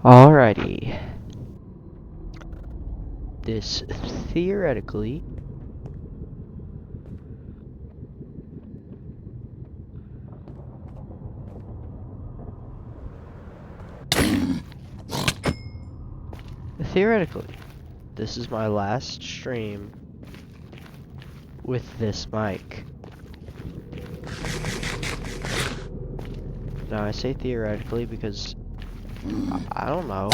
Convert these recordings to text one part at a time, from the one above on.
Alrighty. This theoretically this is my last stream with this mic. Now I say theoretically because I don't know.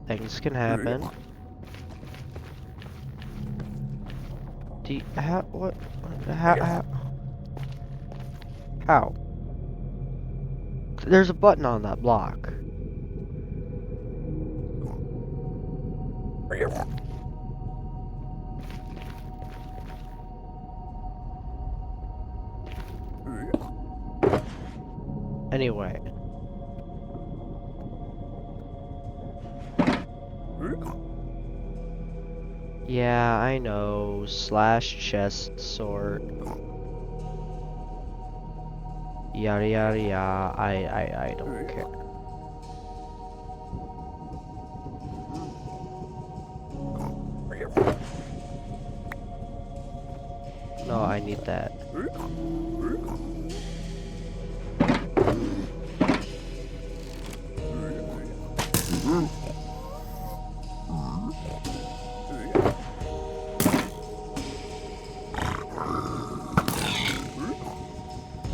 Things can happen. How? There's a button on that block. Anyway. Yeah, I know. Slash chest sort. Yada yada yada. I don't care. No, I need that.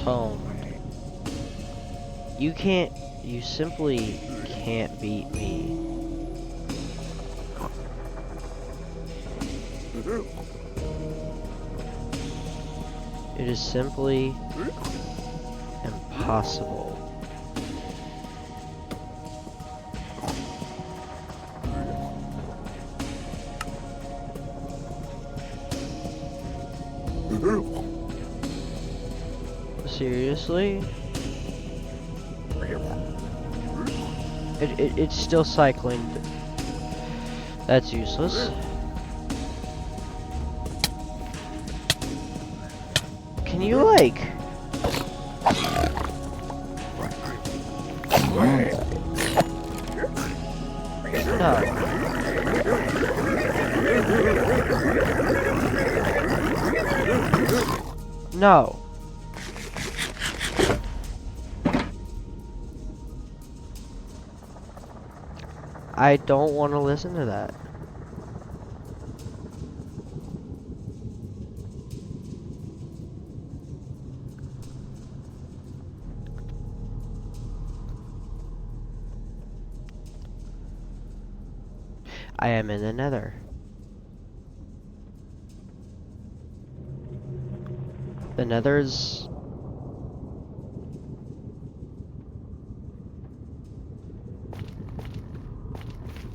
Home. You simply can't beat me. It is simply impossible. Seriously? It's still cycling. That's useless. Can you like... No. No. I don't want to listen to that. I am in the Nether. The Nether's...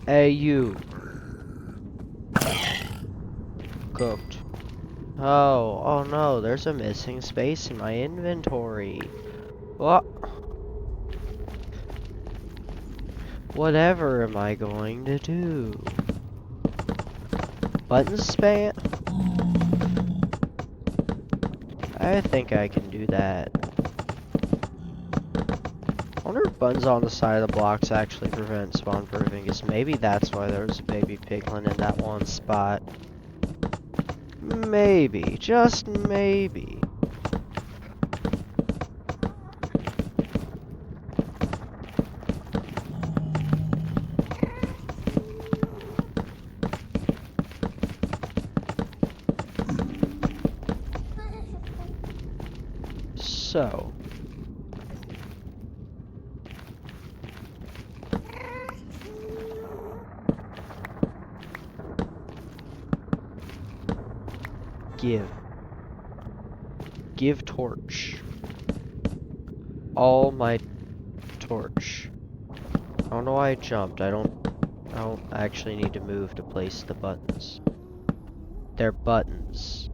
Hey, you. Cooked. Oh no, there's a missing space in my inventory. What? Whatever am I going to do? Button spam? I think I can do that. I wonder if buttons on the side of the blocks actually prevent spawn proofing, because maybe that's why there's a baby piglin in that one spot. Maybe, just maybe. So. Give torch. All my torch. I don't know why I jumped. I don't actually need to move to place the buttons. They're buttons.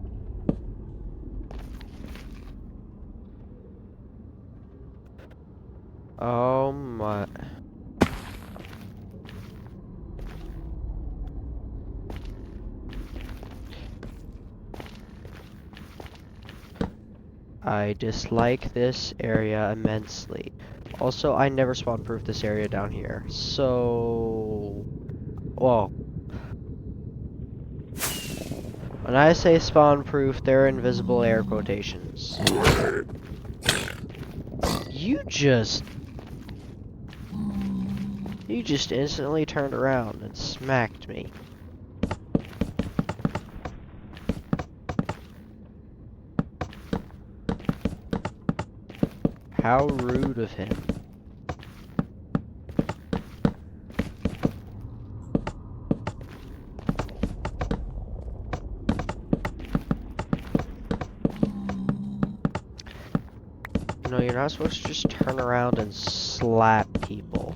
Oh my. I dislike this area immensely. Also, I never spawn-proof this area down here. So... Well... When I say spawn-proof, they're invisible air quotations. You just instantly turned around and smacked me. How rude of him. No, you're not supposed to just turn around and slap people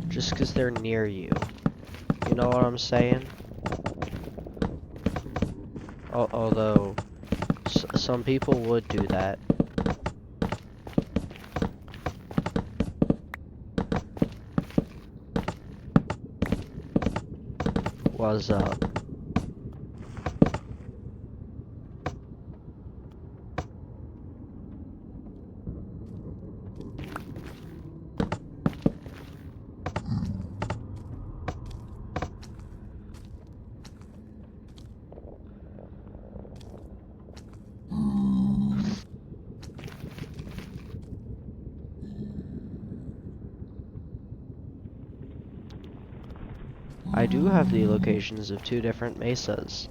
just because they're near you. You know what I'm saying? Although, some people would do that. What's up? I do have the locations of 2 different mesas.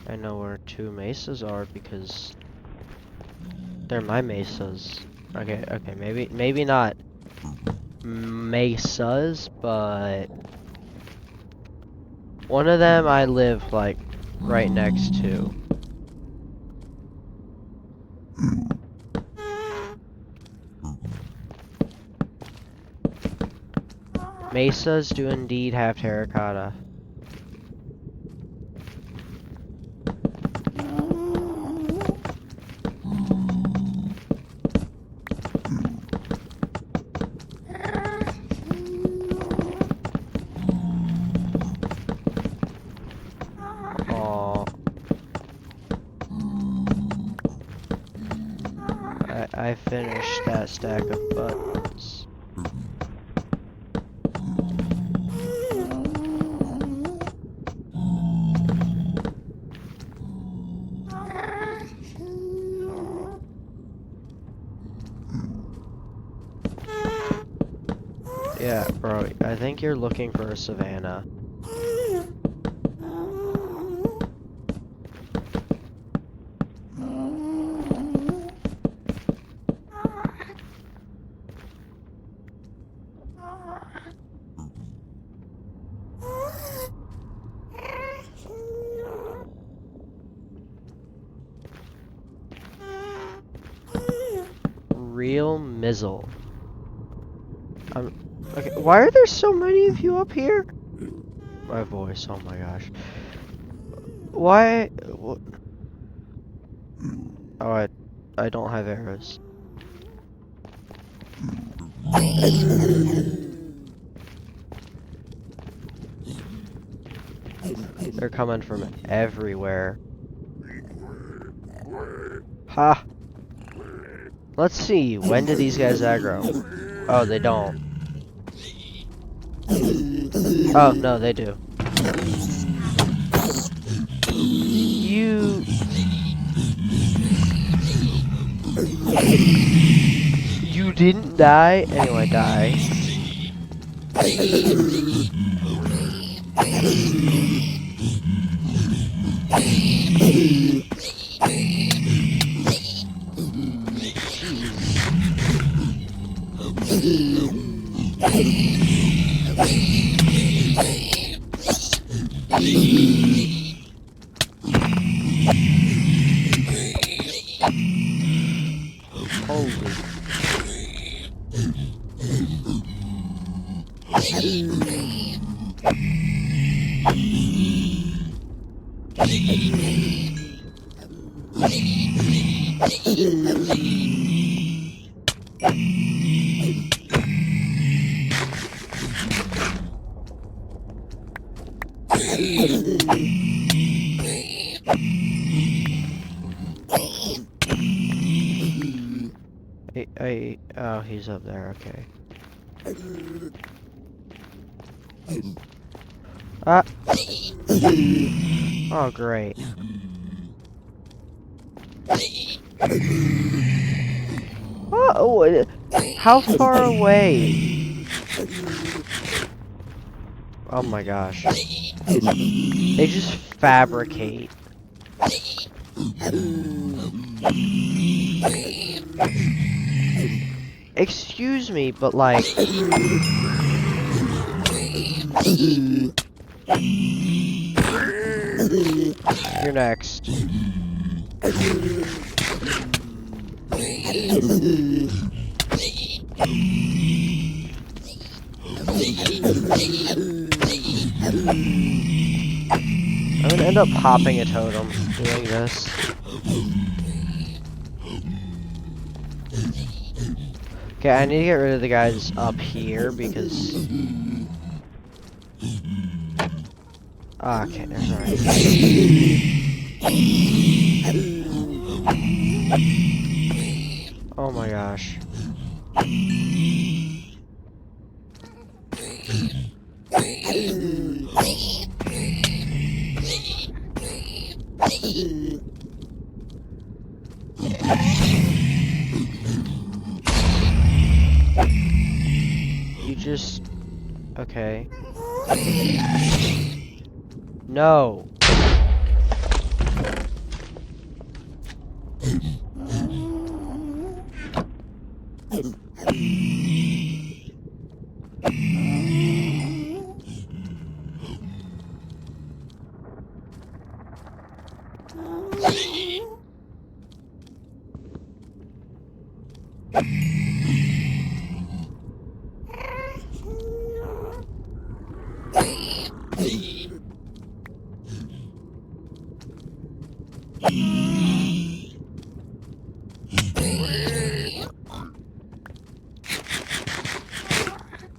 I know where 2 mesas are because they're my mesas. Okay, maybe not mesas, but one of them I live like right next to. Mesas do indeed have terracotta. I finished that stack of buttons. Yeah, bro, I think you're looking for a savannah. Real mizzle. Okay, why are there so many of you up here? My voice, oh my gosh. Why? What? Oh, I don't have arrows. They're coming from everywhere. Ha! Let's see, when do these guys aggro? Oh, they don't. Oh, no, they do. You didn't die? Anyway, die. Holy. Oh, he's up there, okay. Ah! Oh, great. Oh, how far away? Oh my gosh. They just fabricate. Excuse me, but like... You're next. I'm gonna end up popping a totem doing this. Okay, I need to get rid of the guys up here because... Okay, there's already... Oh my gosh. You just... Okay. No.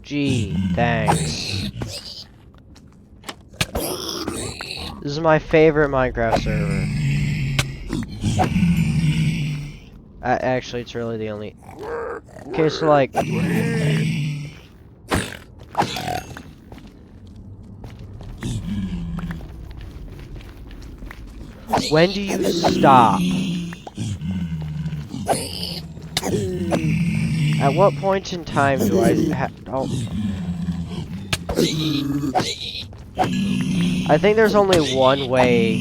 Gee, thanks. This is my favorite Minecraft server. Actually, it's really the only... Okay, so like... When do you stop? At what point in time do I oh. I think there's only one way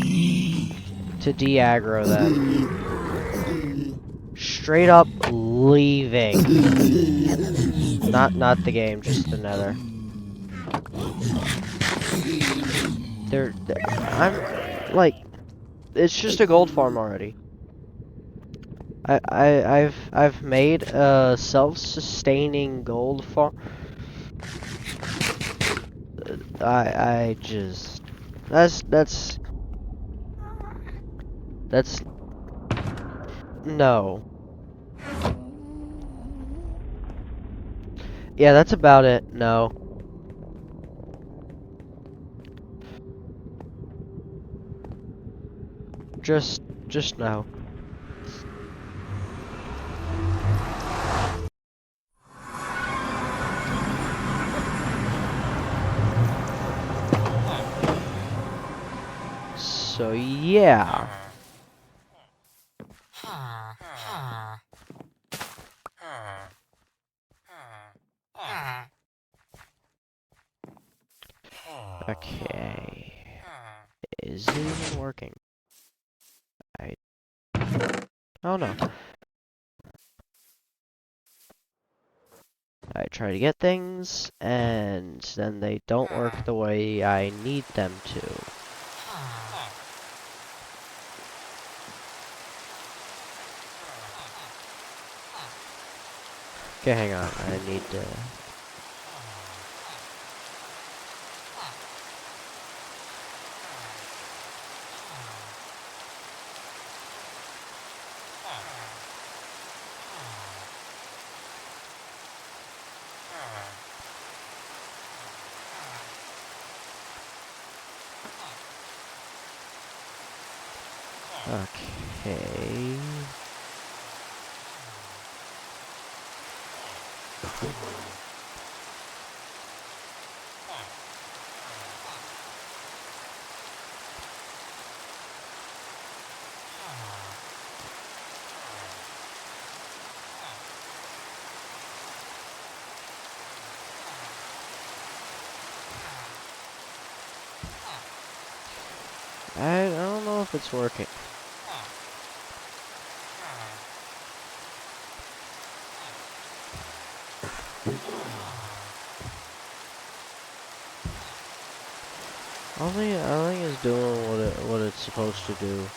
to de-aggro them. Straight up leaving. Not the game, just the nether. I'm like, it's just a gold farm already. I've made a self-sustaining gold farm. I just that's no. Yeah, that's about it. No. Just no. So yeah. Okay. Is it even working? Oh no. I try to get things, and then they don't work the way I need them to. Okay, hang on. I need to... Okay. I don't know if it's working. I think it's doing what it's supposed to do.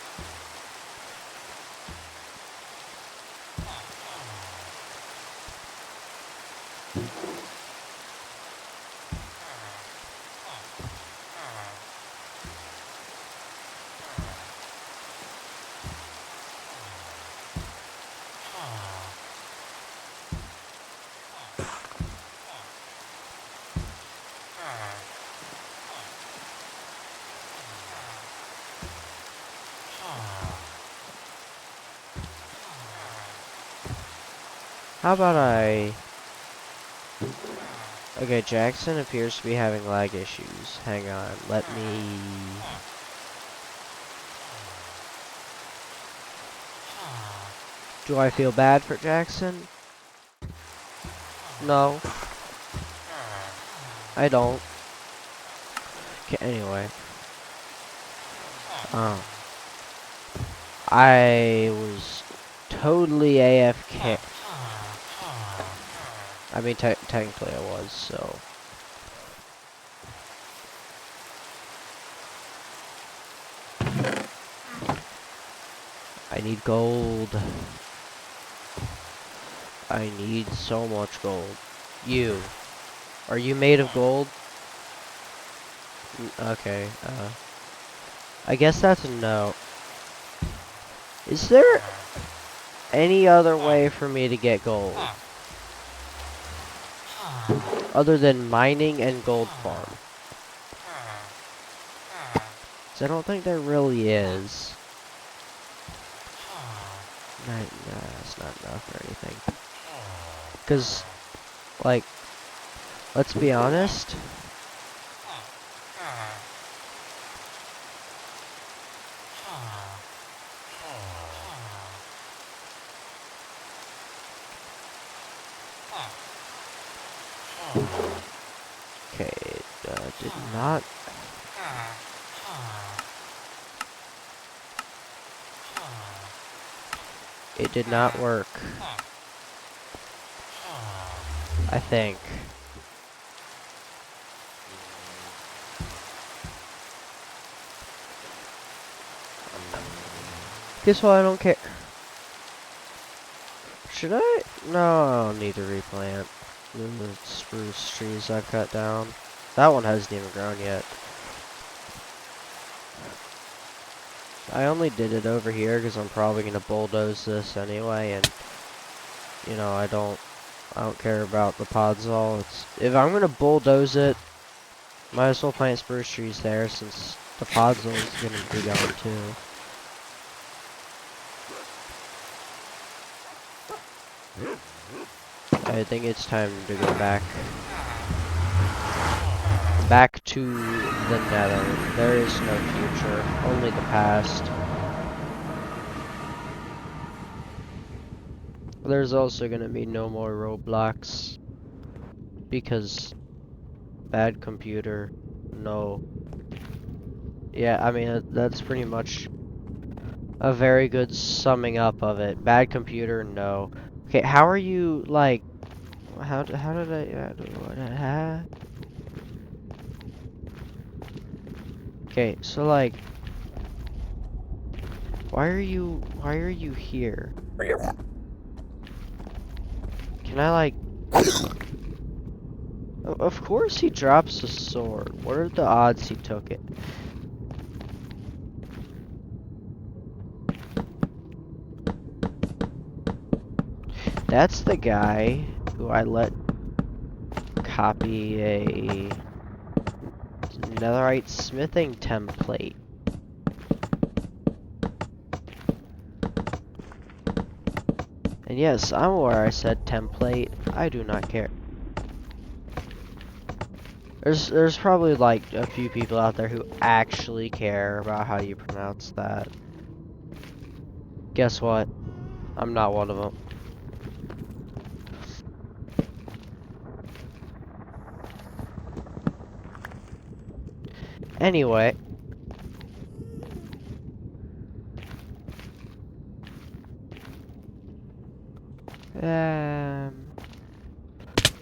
How about I... Okay, Jackson appears to be having lag issues. Hang on, let me... Do I feel bad for Jackson? No, I don't. Okay, anyway. I was totally AFK. I mean, technically I was, so... I need gold. I need so much gold. You. Are you made of gold? Okay, I guess that's a no. Is there any other way for me to get gold? Other than mining and gold farm? 'Cause I don't think there really is. Nah, that's not enough or anything. 'Cause, like, let's be honest. Okay, it did not... It did not work. I think. Guess what? I don't care. Should I? No, I don't need to replant the spruce trees I've cut down. That one hasn't even grown yet. I only did it over here because I'm probably gonna bulldoze this anyway, and you know I don't care about the podzol. If I'm gonna bulldoze it, might as well plant spruce trees there since the podzol is gonna be gone too. I think it's time to go back to the Nether. There is no future, only the past. There's also gonna be no more roadblocks because bad computer. No. Yeah, I mean that's pretty much a very good summing up of it. Bad computer, no. Okay, how are you, like, how did I, okay, so, like, why are you here? Can I, like, of course he drops a sword. What are the odds he took it? That's the guy who I let copy a netherite smithing template. And yes, I'm aware I said template. I do not care. There's probably like a few people out there who actually care about how you pronounce that. Guess what? I'm not one of them. Anyway.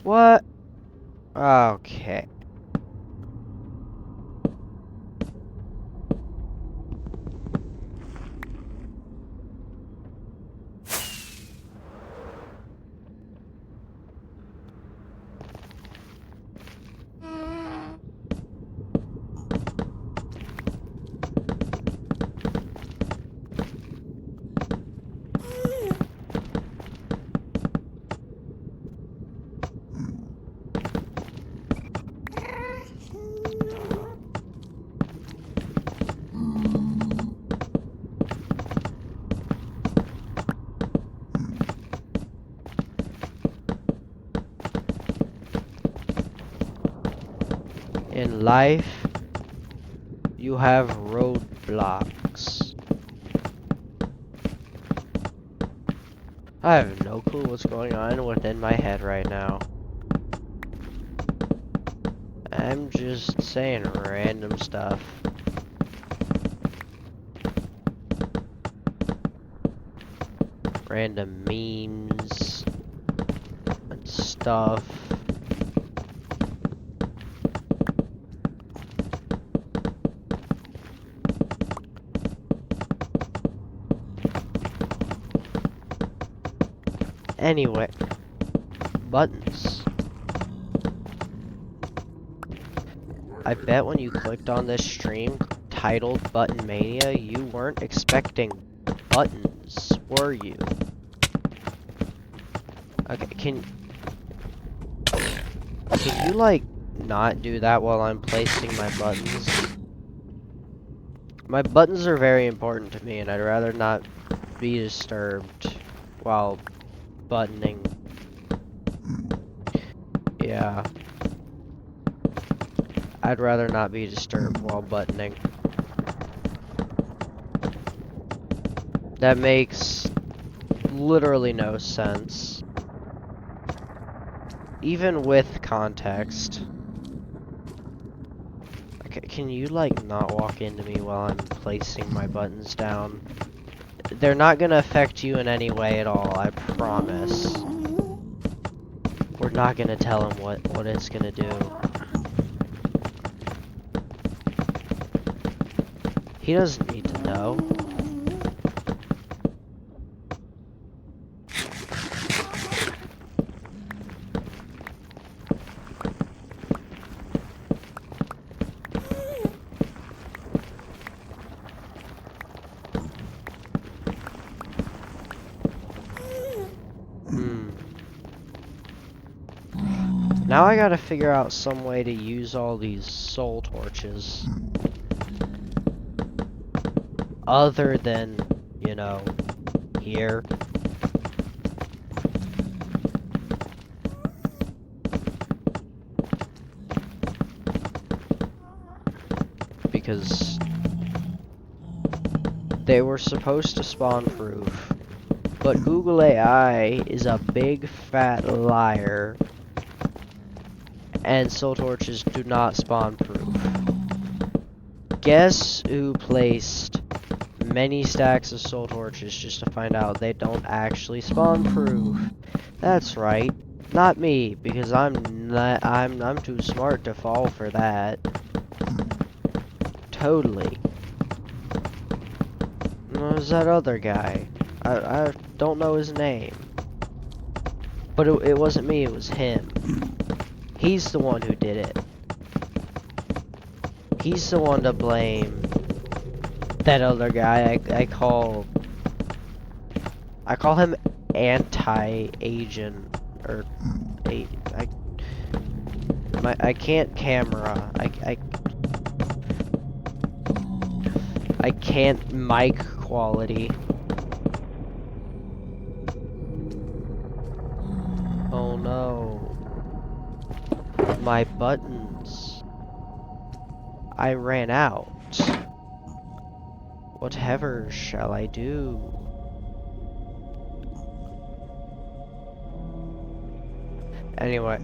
What? Okay. In life, you have roadblocks. I have no clue what's going on within my head right now. I'm just saying random stuff. Random memes and stuff. Anyway, buttons. I bet when you clicked on this stream titled Buttonmania, you weren't expecting buttons, were you? Okay, can you like not do that while I'm placing my buttons? My buttons are very important to me and I'd rather not be disturbed while buttoning. Yeah. I'd rather not be disturbed while buttoning. That makes literally no sense. Even with context. Okay, can you like not walk into me while I'm placing my buttons down? They're not gonna affect you in any way at all, I promise. We're not gonna tell him what it's gonna do. He doesn't need to know. Now I gotta figure out some way to use all these soul torches. Other than, you know, here. Because they were supposed to spawn proof. But Google AI is a big fat liar. And soul torches do not spawn proof. Guess who placed many stacks of soul torches just to find out they don't actually spawn proof. That's right. Not me, because I'm too smart to fall for that. Totally. There's that other guy. I don't know his name. But it wasn't me, it was him. He's the one who did it. He's the one to blame. That other guy, I call him anti-agent, or I can't camera. I can't mic quality. Oh no. My buttons. I ran out. Whatever shall I do? Anyway.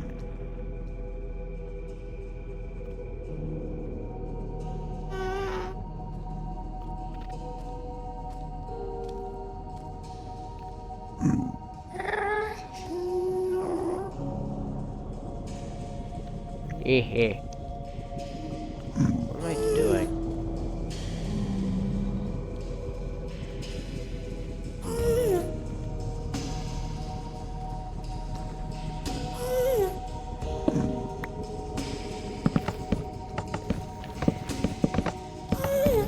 Hehe. What am I doing?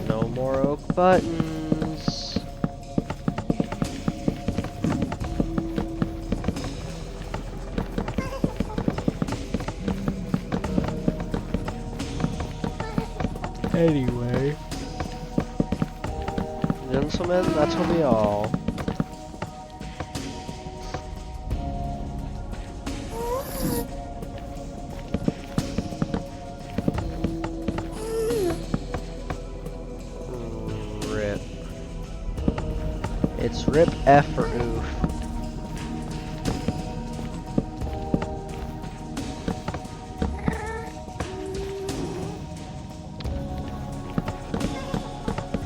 No more oak buttons. Anyway. Gentlemen, that'll be all. Rip. It's rip F for oof.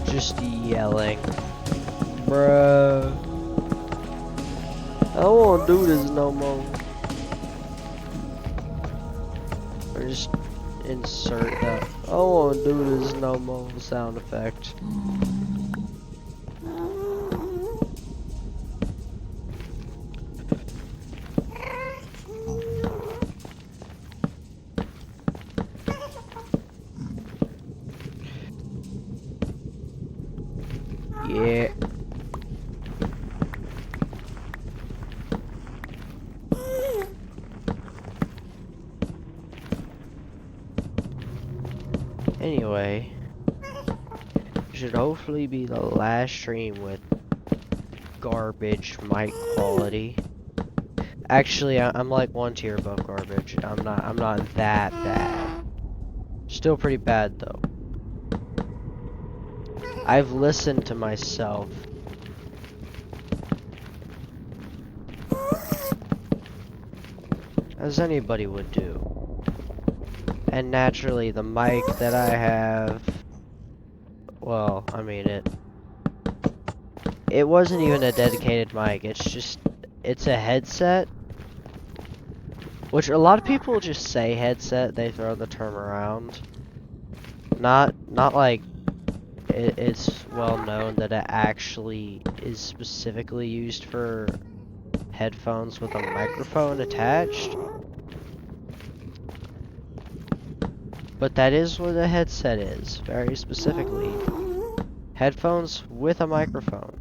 Just yelling. Bruh. I don't wanna do this no more. Or just insert that. I don't wanna do this no more sound effect. Yeah. Anyway, should hopefully be the last stream with garbage mic quality. Actually, I'm like one tier above garbage. I'm not that bad. Still pretty bad though. I've listened to myself. As anybody would do. And naturally, the mic that I have, well, I mean it wasn't even a dedicated mic. It's a headset, which a lot of people just say headset. They throw the term around. Not like it's well known that it actually is specifically used for headphones with a microphone attached. But that is what a headset is, very specifically. Headphones with a microphone.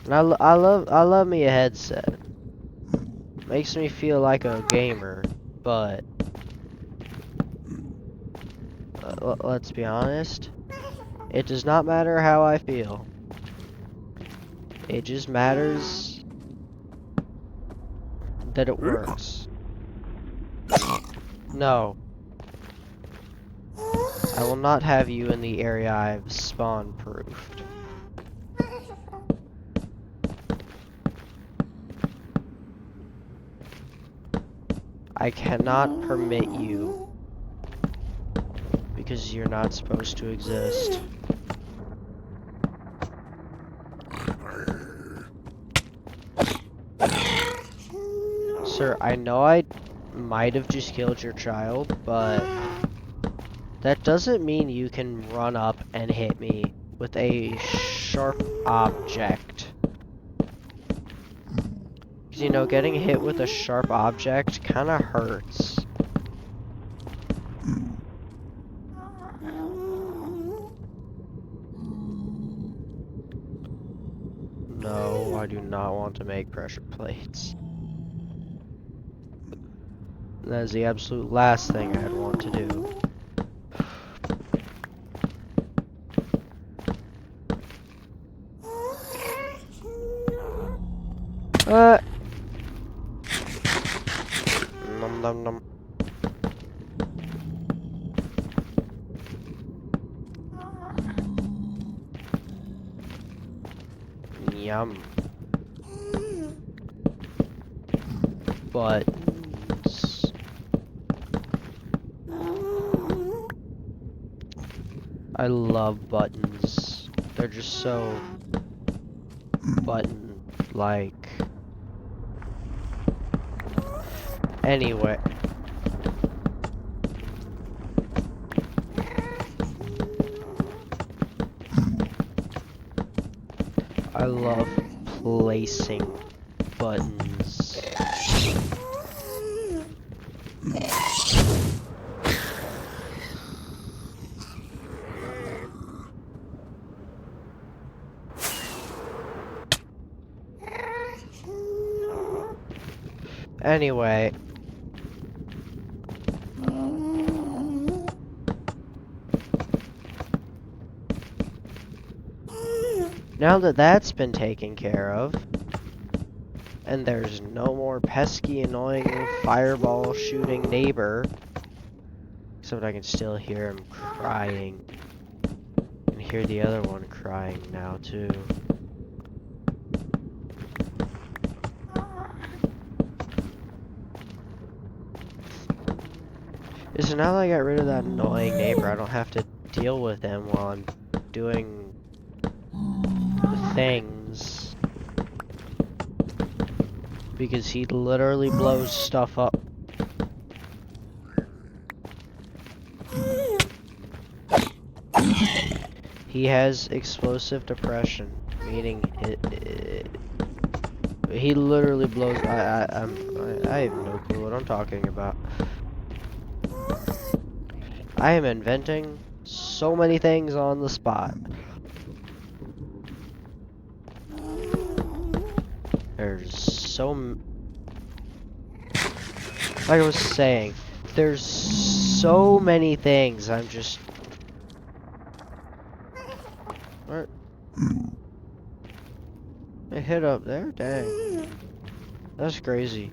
And I love me a headset. Makes me feel like a gamer, but let's be honest, it does not matter how I feel. It just matters that it works. No. I will not have you in the area I've spawn-proofed. I cannot permit you because you're not supposed to exist. Sir, I know I might have just killed your child, but that doesn't mean you can run up and hit me with a sharp object. Because, you know, getting hit with a sharp object kind of hurts. No, I do not want to make pressure plates. That is the absolute last thing I'd want to do. Nom nom nom. Yum. Buttons. I love buttons. They're just so button-like. Anyway. I love placing buttons. Anyway. Now that that's been taken care of, and there's no more pesky, annoying, fireball shooting neighbor, except I can still hear him crying, and hear the other one crying now too. So now that I got rid of that annoying neighbor, I don't have to deal with him while I'm doing the things. Because he literally blows stuff up. He has explosive depression, meaning he literally blows. I have no clue what I'm talking about. I am inventing so many things on the spot. There's like I was saying, there's so many things. I'm just. What? I hit up there? Dang. That's crazy.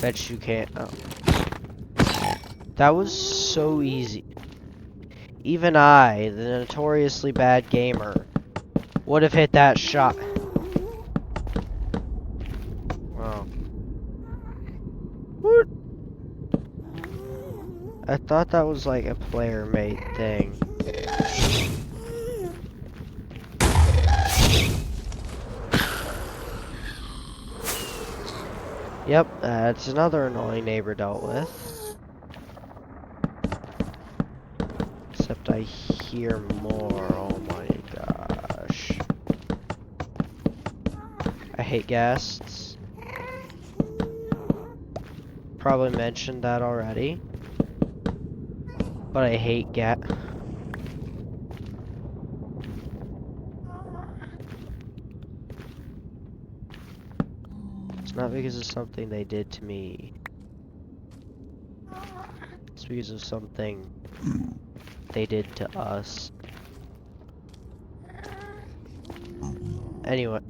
Bet you can't. Oh. That was so easy. Even I, the notoriously bad gamer, would have hit that shot. Wow. What? I thought that was like a player-made thing. Yep, that's another annoying neighbor dealt with. Except I hear more. Oh my gosh. I hate guests. Probably mentioned that already. But I hate It's not because of something they did to me. It's because of something they did to us. Anyway.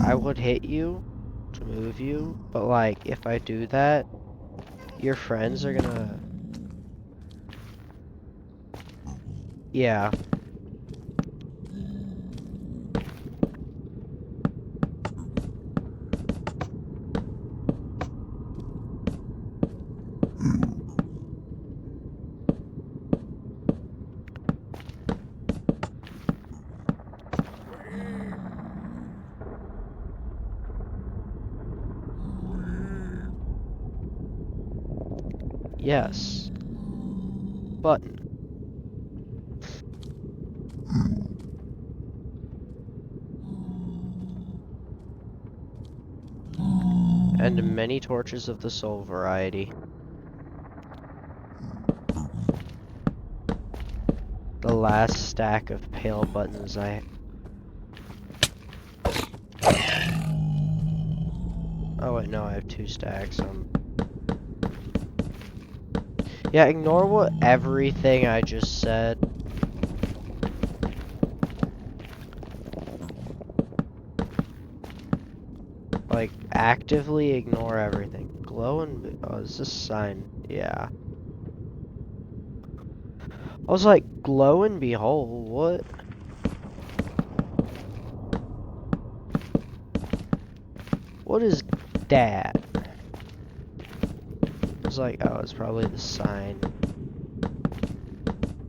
I would hit you to move you, but like, if I do that, your friends are gonna... Yeah. Yes. Button. And many torches of the soul variety. The last stack of pale buttons Oh wait, no, I have 2 stacks. Yeah, ignore what everything I just said. Like, actively ignore everything. Glow and... Oh, is this sign? Yeah. I was like, glow and behold, what? What is that? I was like, oh, it's probably the sign.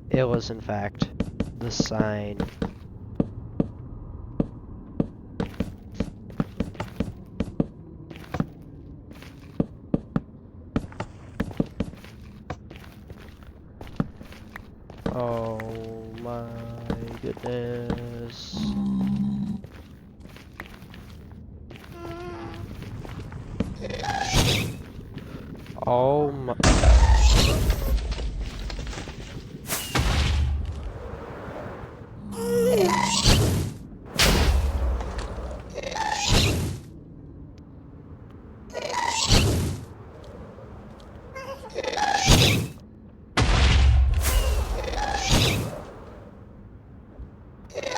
It was, in fact, the sign. Oh my goodness. Oh my...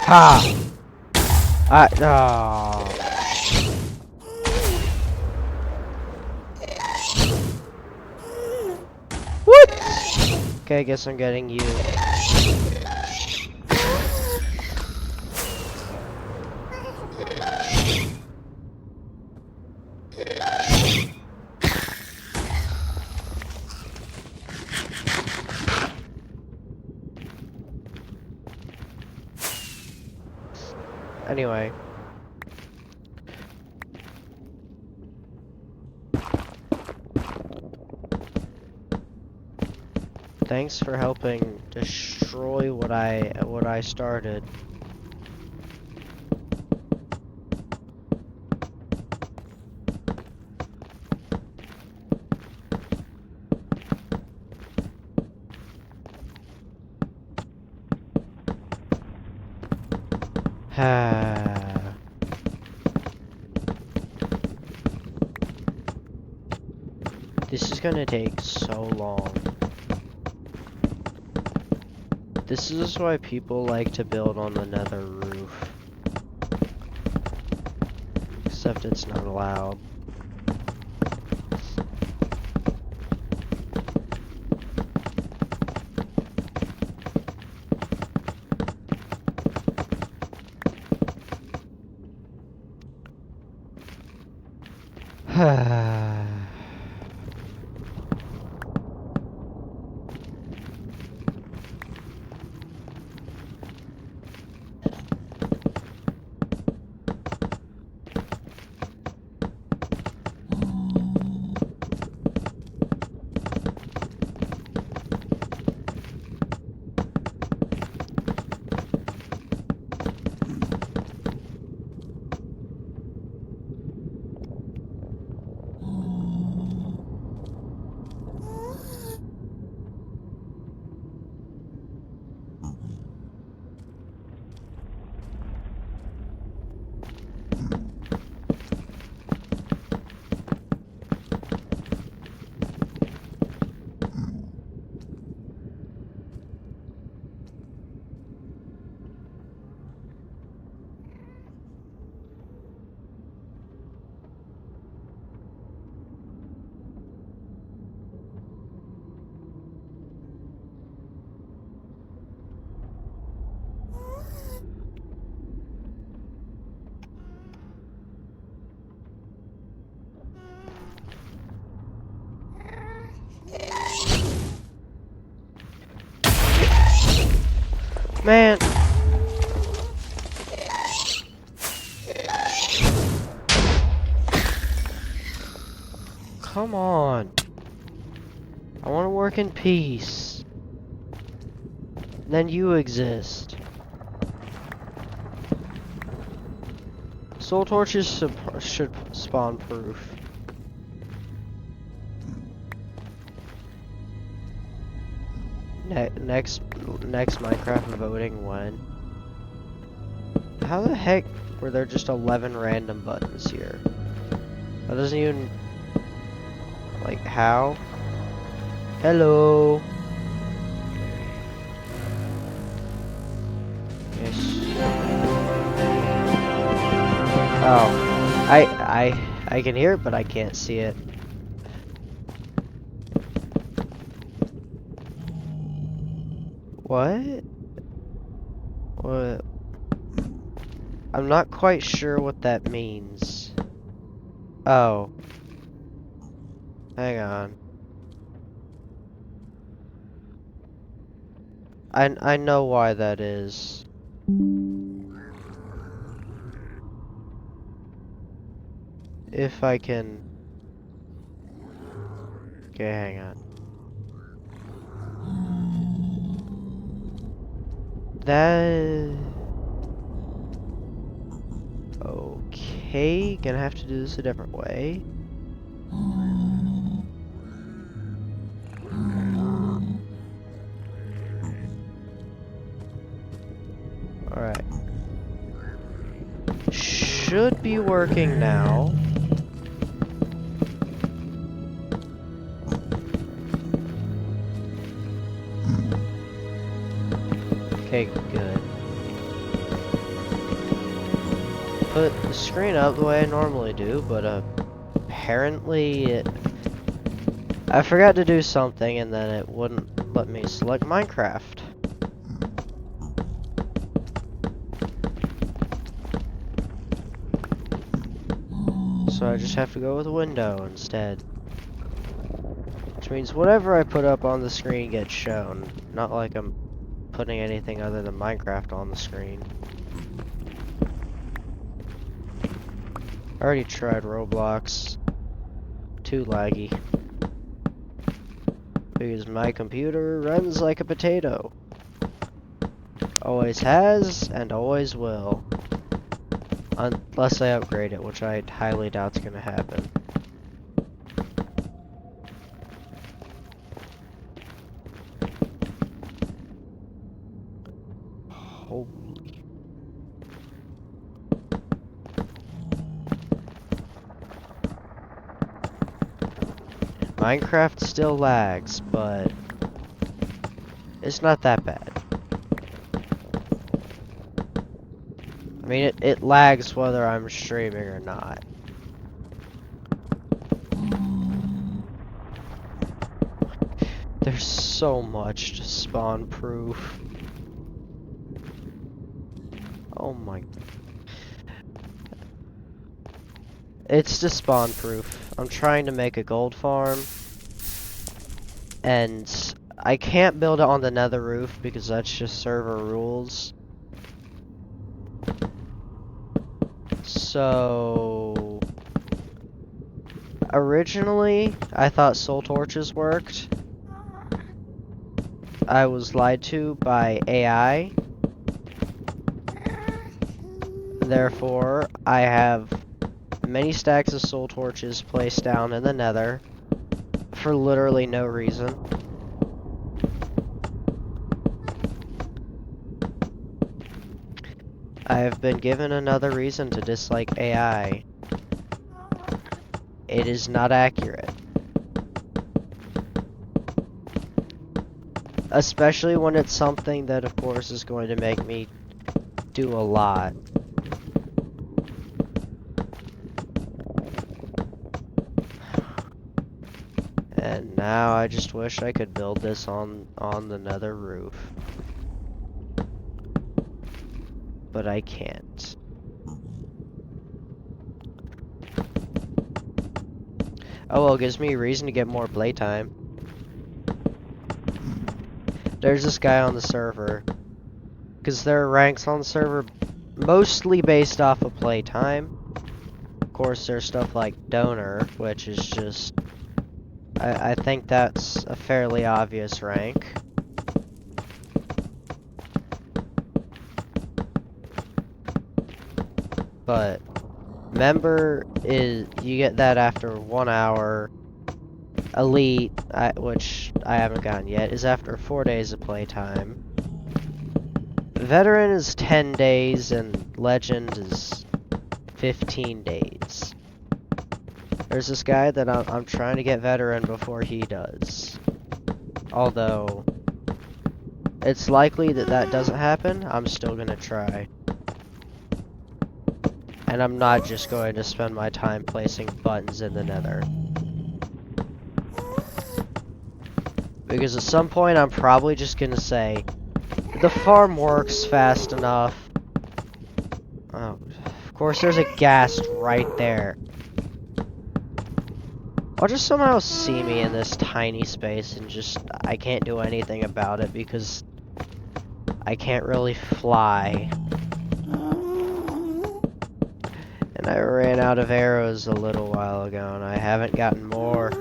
Ha! Oh. What? Okay, I guess I'm getting you. Anyway. Thanks for helping destroy what I started. This is gonna take so long. This is why people like to build on the nether roof. Except it's not allowed. Man. Come on. I want to work in peace. Then you exist. Soul torches should spawn proof. Next Minecraft voting when? How the heck were there just 11 random buttons here? That doesn't even... Like, how? Hello? Yes. Oh. I can hear it, but I can't see it. What? What? I'm not quite sure what that means. Oh. Hang on. I know why that is. If I can... Okay, hang on. That... Okay, gonna have to do this a different way. Alright. Should be working now. Okay, good. Put the screen up the way I normally do, but apparently I forgot to do something and then it wouldn't let me select Minecraft. So I just have to go with a window instead. Which means whatever I put up on the screen gets shown. Not like I'm putting anything other than Minecraft on the screen. I already tried Roblox. Too laggy. Because my computer runs like a potato. Always has, and always will. Unless I upgrade it, which I highly doubt's gonna happen. Holy. Minecraft still lags, but it's not that bad. I mean, it lags whether I'm streaming or not. There's so much to spawn proof. Oh my. It's to spawn proof. I'm trying to make a gold farm. And I can't build it on the nether roof because that's just server rules. So originally I thought soul torches worked. I was lied to by AI. Therefore, I have many stacks of soul torches placed down in the nether for literally no reason. I have been given another reason to dislike AI. It is not accurate. Especially when it's something that, of course, is going to make me do a lot. And now I just wish I could build this on the nether roof. But I can't. Oh well, it gives me a reason to get more playtime. There's this guy on the server. Because there are ranks on the server mostly based off of playtime. Of course, there's stuff like donor, which is just I think that's a fairly obvious rank. But member is, you get that after 1 hour. Elite, which I haven't gotten yet, is after 4 days of playtime. Veteran is 10 days and Legend is 15 days. There's this guy that I'm trying to get Veteran before he does. Although, it's likely that that doesn't happen, I'm still gonna try. And I'm not just going to spend my time placing buttons in the nether. Because at some point I'm probably just gonna say, the farm works fast enough. Oh, of course there's a ghast right there. I'll just somehow see me in this tiny space and just, I can't do anything about it because I can't really fly. And I ran out of arrows a little while ago and I haven't gotten more.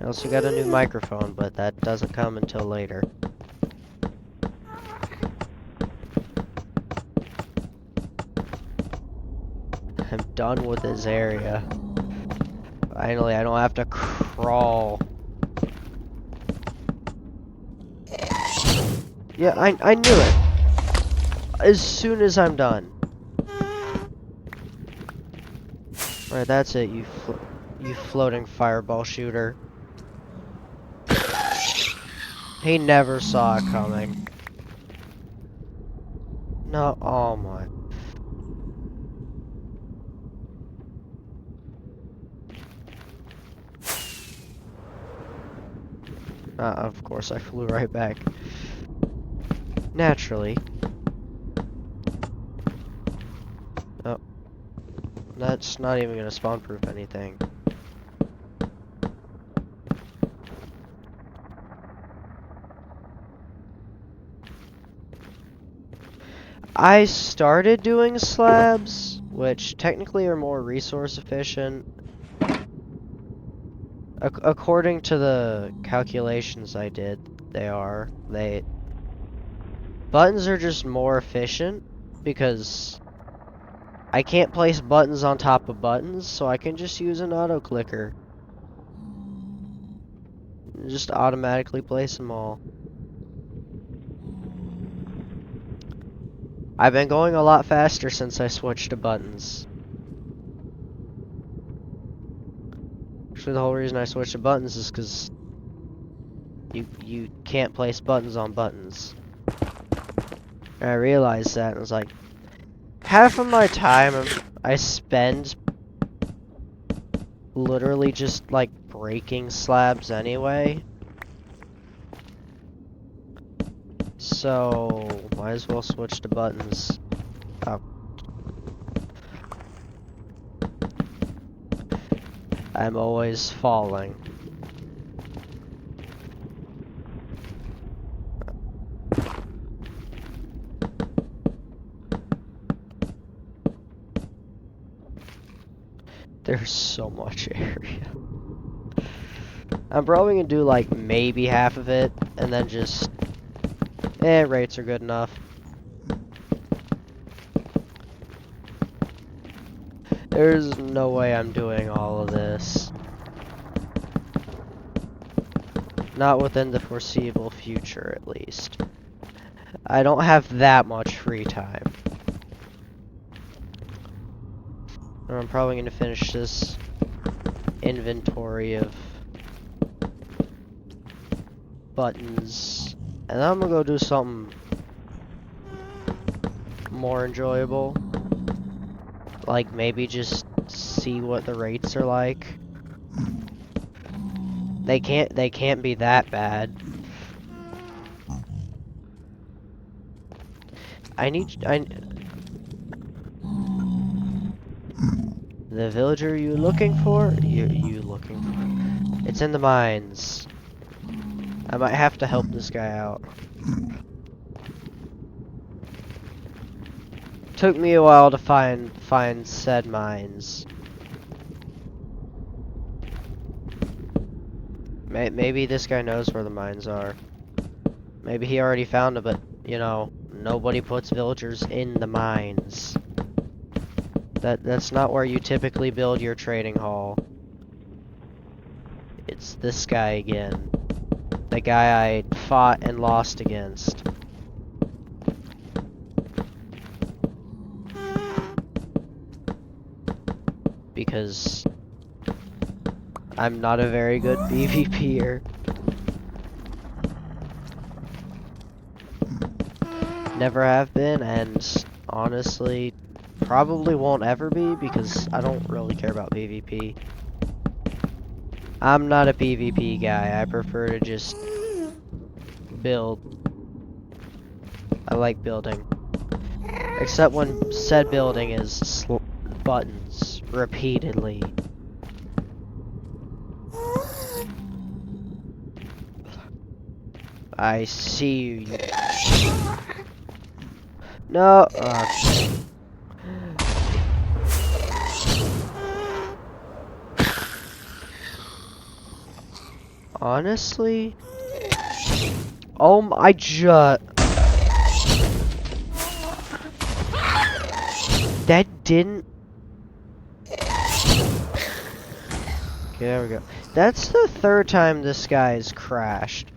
I also got a new microphone, but that doesn't come until later. I'm done with this area. Finally, I don't have to crawl. Yeah, I knew it. As soon as I'm done. Alright, that's it, you floating fireball shooter. He never saw it coming. No, oh my. Of course I flew right back. Naturally. Oh. That's not even gonna spawn proof anything. I started doing slabs, which technically are more resource efficient. According to the calculations I did, buttons are just more efficient because I can't place buttons on top of buttons, so I can just use an auto clicker. Just automatically place them all. I've been going a lot faster since I switched to buttons. Actually, the whole reason I switched to buttons is because you can't place buttons on buttons. And I realized that, and I was like, half of my time I spend literally just like breaking slabs anyway. So, might as well switch to buttons. Oh. I'm always falling. There's so much area. I'm probably gonna do like maybe half of it, and then just rates are good enough. There's no way I'm doing all of this. Not within the foreseeable future, at least. I don't have that much free time. And I'm probably gonna finish this inventory of buttons. And then I'm gonna go do something more enjoyable. Like maybe just see what the rates are like. They can't be that bad. The villager you looking for? You looking for? It's in the mines. I might have to help this guy out. Took me a while to find said mines. Maybe this guy knows where the mines are. Maybe he already found them, but, you know, nobody puts villagers in the mines. That's not where you typically build your trading hall. It's this guy again. The guy I fought and lost against. Because I'm not a very good PvPer. Never have been, and honestly, probably won't ever be, because I don't really care about PvP. I'm not a PvP guy. I prefer to just build. I like building. Except when said building is buttons repeatedly. I see you. No. Honestly, I just that didn't. Okay, there we go. That's the third time this guy's crashed.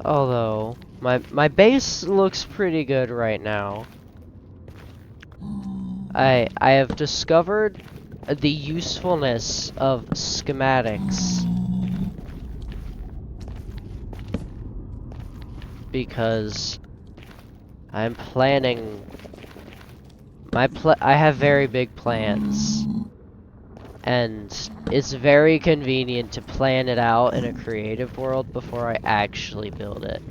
Although my base looks pretty good right now. I have discovered the usefulness of schematics because I'm planning I have very big plans, and it's very convenient to plan it out in a creative world before I actually build it.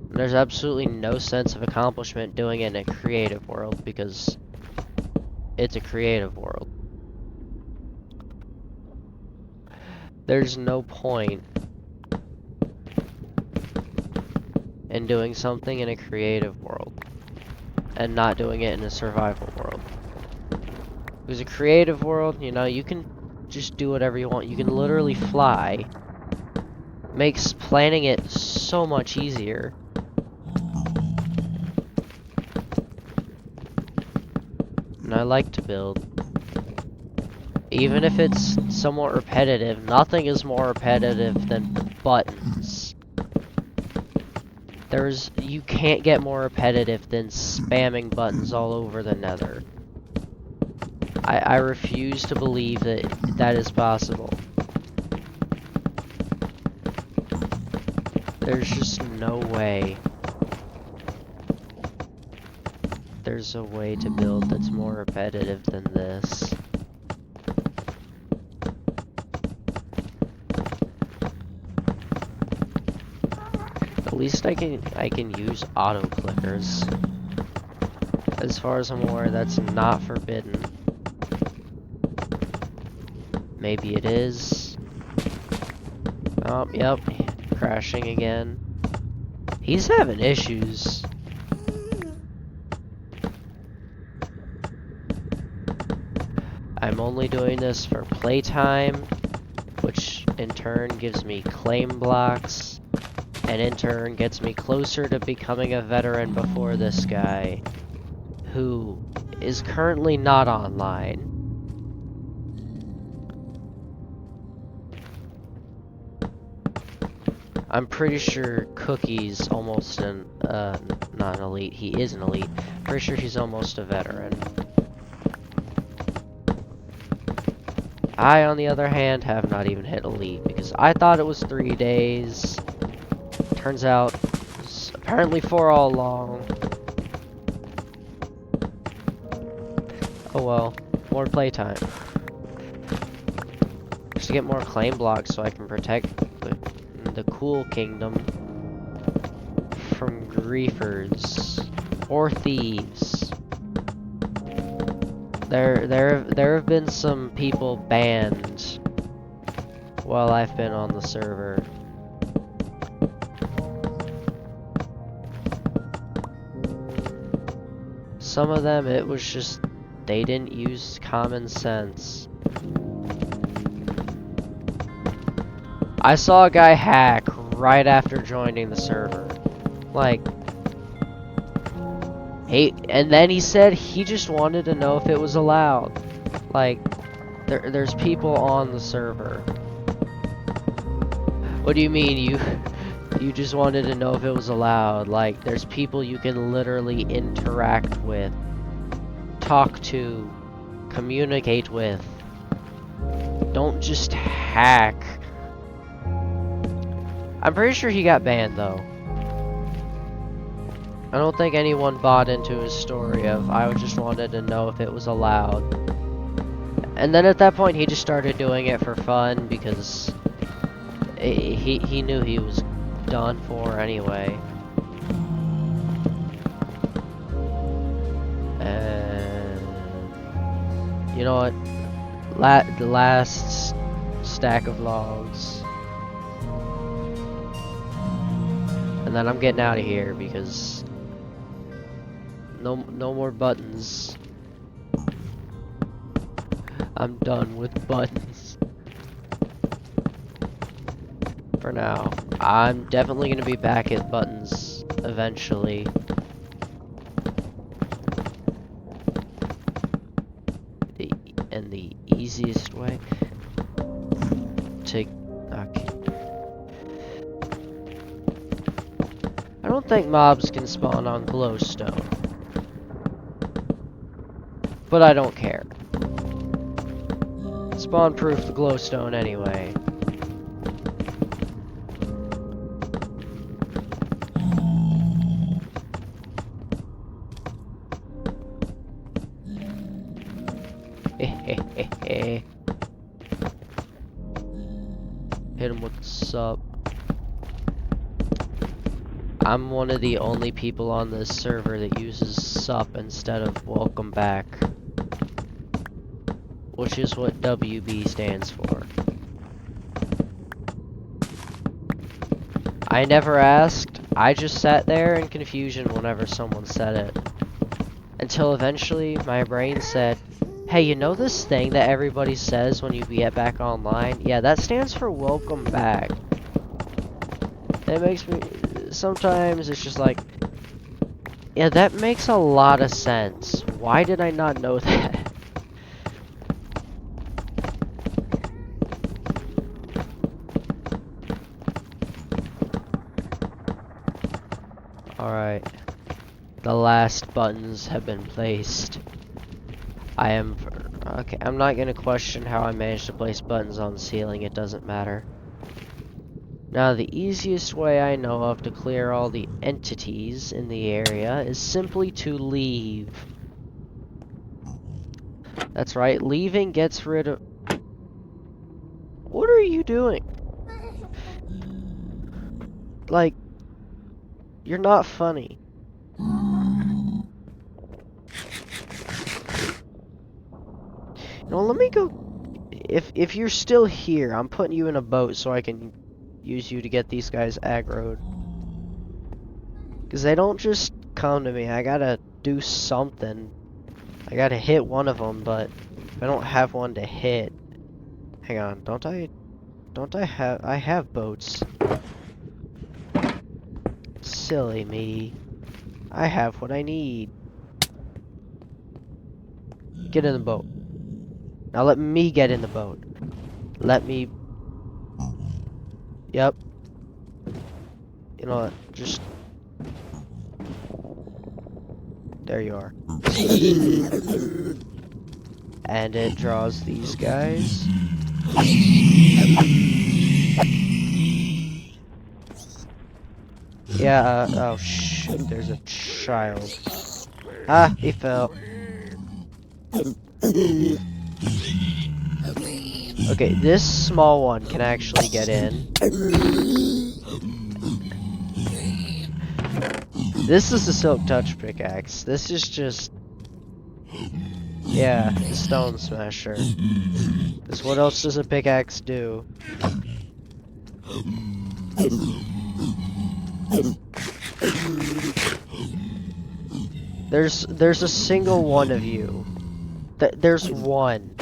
There's absolutely no sense of accomplishment doing it in a creative world because it's a creative world. There's no point in doing something in a creative world and not doing it in a survival world. Because a creative world, you know, you can just do whatever you want. You can literally fly. Makes planning it so much easier. And I like to build. Even if it's somewhat repetitive, nothing is more repetitive than buttons. You can't get more repetitive than spamming buttons all over the nether. I refuse to believe that is possible. There's just no way. There's a way to build that's more repetitive than this. At least I can use auto clickers. As far as I'm aware, that's not forbidden. Maybe it is. Oh, yep. Crashing again. He's having issues. I'm only doing this for playtime, which in turn gives me claim blocks, and in turn gets me closer to becoming a veteran before this guy, who is currently not online. I'm pretty sure Cookie's almost not an elite, he is an elite. Pretty sure he's almost a veteran. I, on the other hand, have not even hit elite, because I thought it was 3 days. Turns out, it's apparently 4 all along. Oh well, more playtime. Just to get more claim blocks so I can protect the cool kingdom from griefers or thieves. There have been some people banned while I've been on the server. Some of them, it was just, they didn't use common sense. I saw a guy hack right after joining the server. Like, and then he said he just wanted to know if it was allowed. Like, there's people on the server. What do you mean you just wanted to know if it was allowed? Like, there's people you can literally interact with, talk to, communicate with. Don't just hack. I'm pretty sure he got banned though. I don't think anyone bought into his story of I just wanted to know if it was allowed. And then at that point he just started doing it for fun because he knew he was done for anyway. And you know what? The last stack of logs. And then I'm getting out of here because no more buttons. I'm done with buttons. For now. I'm definitely gonna be back at buttons eventually. And the easiest way to okay. I don't think mobs can spawn on glowstone. But I don't care. Spawn proof the glowstone anyway. Hit him with the sup. I'm one of the only people on this server that uses sup instead of welcome back, which is what WB stands for. I never asked, I just sat there in confusion whenever someone said it. Until eventually my brain said, hey, you know this thing that everybody says when you get back online? Yeah, that stands for welcome back. It makes me... Sometimes it's just like... Yeah, that makes a lot of sense. Why did I not know that? Alright. The last buttons have been placed. Okay, I'm not gonna question how I managed to place buttons on the ceiling, it doesn't matter. Now, the easiest way I know of to clear all the entities in the area is simply to leave. That's right, leaving gets rid of... What are you doing? Like, you're not funny. No, let me go. If you're still here, I'm putting you in a boat so I can use you to get these guys aggroed. Because they don't just come to me. I gotta do something. I gotta hit one of them, but if I don't have one to hit... Hang on, don't I have... I have boats. Silly me. I have what I need. Get in the boat. Now let me get in the boat. Let me... Yep. You know what? Just... There you are. And it draws these guys. Yeah, oh shoot, there's a child. Ah, he fell. Okay, this small one can actually get in. This is a silk touch pickaxe. This is just... Yeah, the stone smasher. Because what else does a pickaxe do? There's a single one of you. There's one.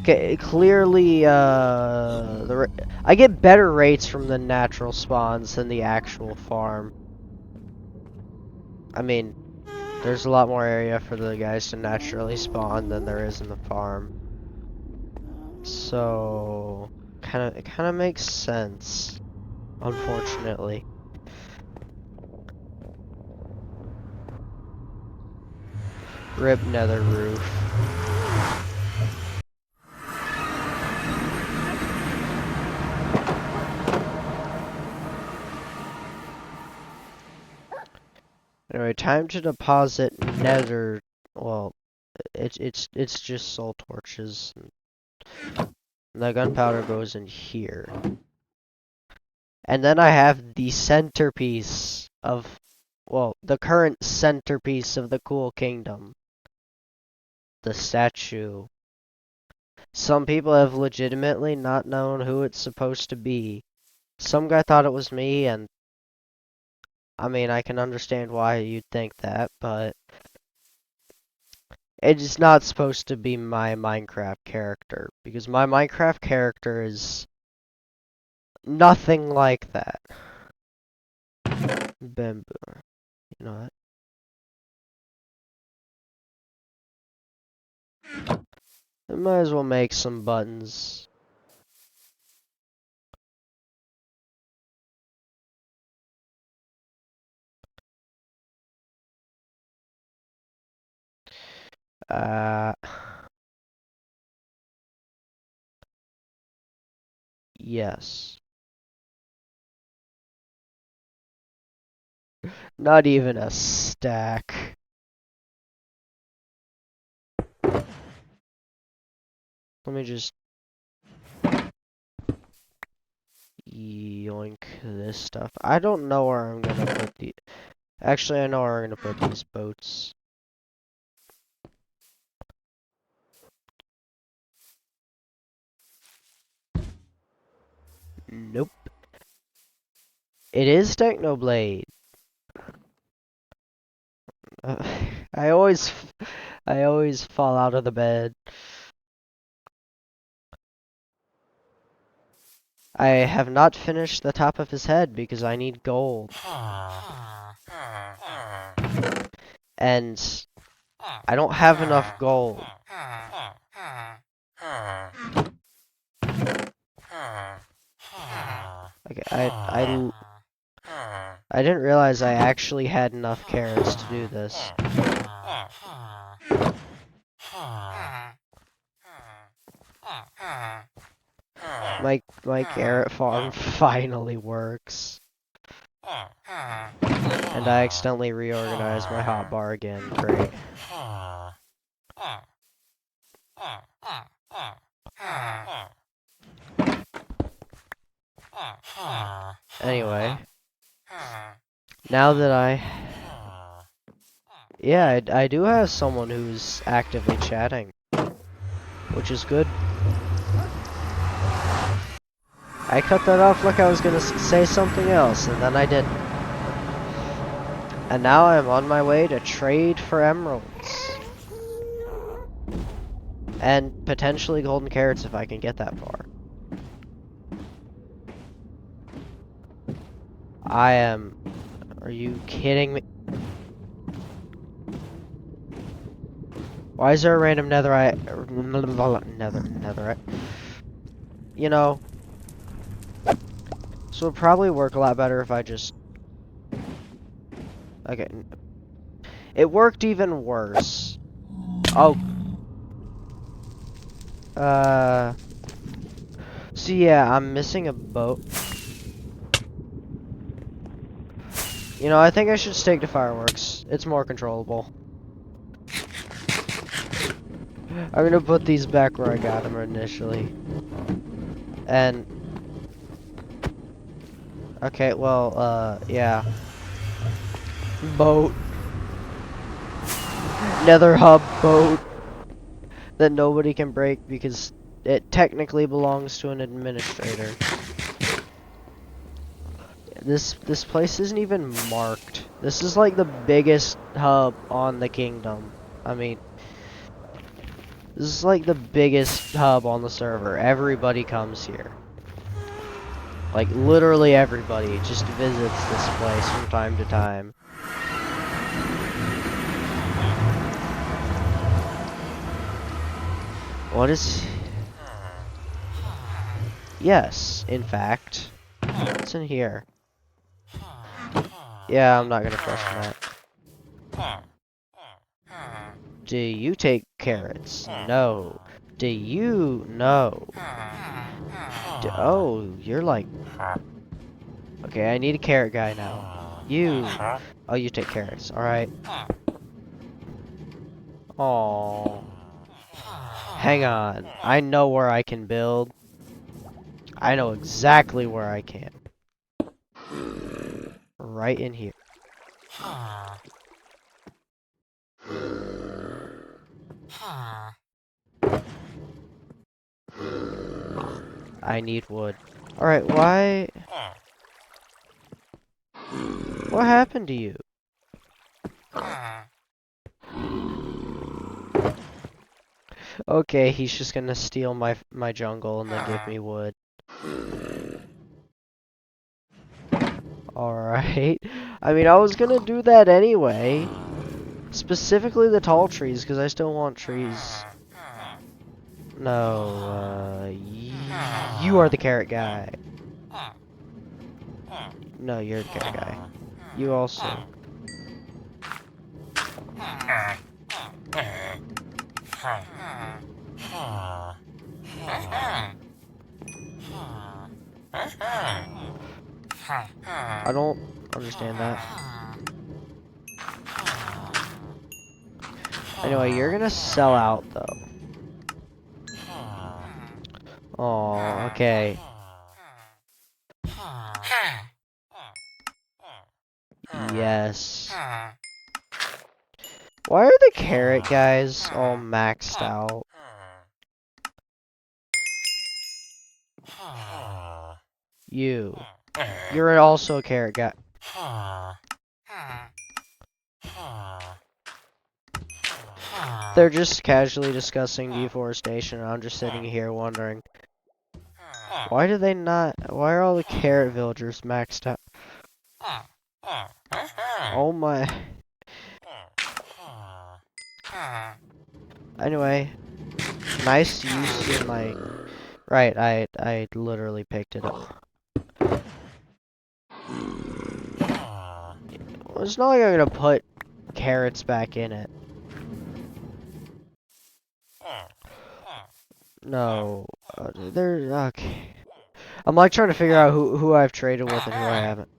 Okay, clearly, I get better rates from the natural spawns than the actual farm. I mean, there's a lot more area for the guys to naturally spawn than there is in the farm. So, it kind of makes sense, unfortunately. Rip nether roof. Anyway, time to deposit nether. Well, it's just soul torches. The gunpowder goes in here. And then I have the centerpiece of, well, the current centerpiece of the cool kingdom. The statue. Some people have legitimately not known who it's supposed to be. Some guy thought it was me, and I mean, I can understand why you'd think that, but it's not supposed to be my Minecraft character, because my Minecraft character is nothing like that. Bamboo. You know what? I might as well make some buttons. Yes. Not even a stack. Let me just yoink this stuff. I don't know where I'm gonna put the. Actually, I know where I'm gonna put these boats. Nope. It is Technoblade. Uh, I always, I always fall out of the bed. I have not finished the top of his head because I need gold. And I don't have enough gold. Okay, I didn't realize I actually had enough carrots to do this. My carrot farm finally works. And I accidentally reorganized my hotbar again. Great. Anyway, now that yeah, I do have someone who's actively chatting, which is good. I cut that off like I was gonna say something else, and then I didn't. And now I'm on my way to trade for emeralds. And potentially golden carrots if I can get that far. I am... Are you kidding me? Why is there a random netherite? Netherite. You know... This would probably work a lot better if I just... Okay. It worked even worse. Oh. So yeah, I'm missing a boat. You know, I think I should stake to fireworks. It's more controllable. I'm gonna put these back where I got them initially. And... Okay, well, yeah. Boat. nether hub boat that nobody can break because it technically belongs to an administrator. This place isn't even marked. This is like the biggest hub on the kingdom. I mean, this is like the biggest hub on the server. Everybody comes here. Like literally everybody just visits this place from time to time. What is... Yes, in fact. What's in here? Yeah, I'm not gonna question that. Do you take carrots? No. Do you? No. Oh, you're like... Okay, I need a carrot guy now. You. Oh, you take carrots. Alright. Oh. Hang on. I know where I can build. I know exactly where I can. Right in here. I need wood. Alright, why... What happened to you? Okay, he's just gonna steal my jungle and then give me wood. Alright. I mean, I was gonna do that anyway. Specifically the tall trees, because I still want trees. No, you are the carrot guy. No, you're the carrot guy. You also. I don't understand that. Anyway, you're gonna sell out though. Oh, okay. Yes. Why are the carrot guys all maxed out? You're also a carrot guy. They're just casually discussing deforestation, and I'm just sitting here wondering, why are all the carrot villagers maxed out? Oh my. Anyway, nice use in my... Right, I literally picked it up. Well, it's not like I'm gonna put carrots back in it. No, they're okay. I'm like trying to figure out who I've traded with and who I haven't.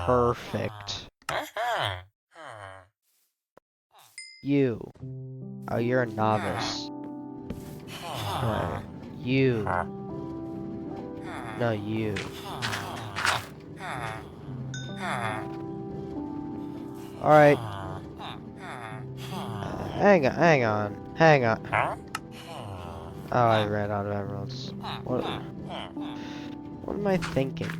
Perfect. You. Oh, you're a novice. No, you. No, you. Alright. Hang on. Oh, I ran out of emeralds. What am I thinking?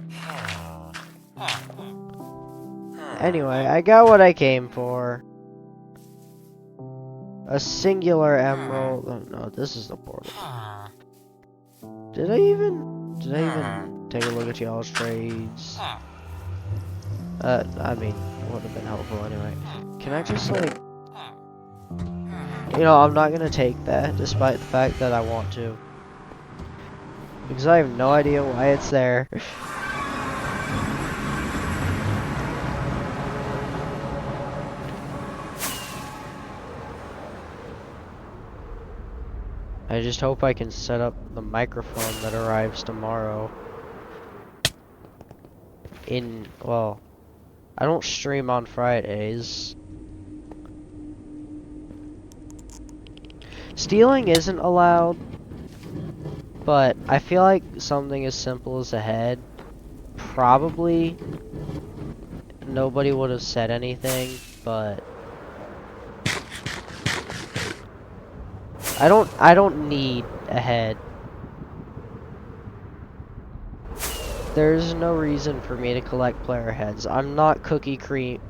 Anyway, I got what I came for. A singular emerald. Oh, no, this is the portal. Did I even take a look at y'all's trades? I mean, would have been helpful anyway. Can I just like... You know, I'm not gonna take that, despite the fact that I want to. Because I have no idea why it's there. I just hope I can set up the microphone that arrives tomorrow. Well, I don't stream on Fridays. Stealing isn't allowed, but I feel like something as simple as a head probably nobody would have said anything, but I don't need a head. There's no reason for me to collect player heads. I'm not Cookie Cream.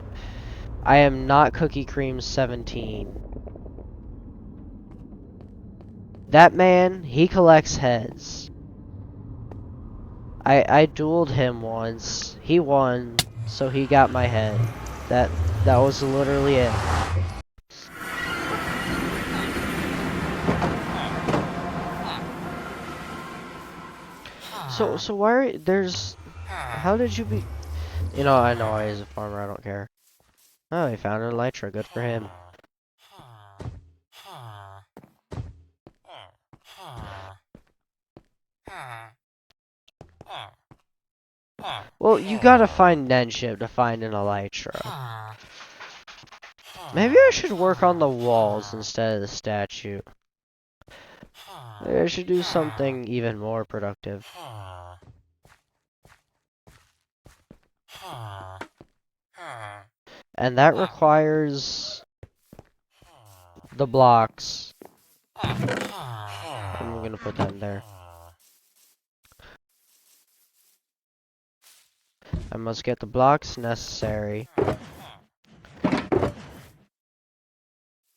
I am not Cookie Cream 17. That man, he collects heads. I dueled him once. He won, so he got my head. That was literally it. So why are there's how did you be I know he's a farmer, I don't care. Oh, he found an elytra, good for him. Well, you gotta find Nenship to find an elytra. Maybe I should work on the walls instead of the statue. Maybe I should do something even more productive. And that requires the blocks. I'm gonna put them there. I must get the blocks necessary.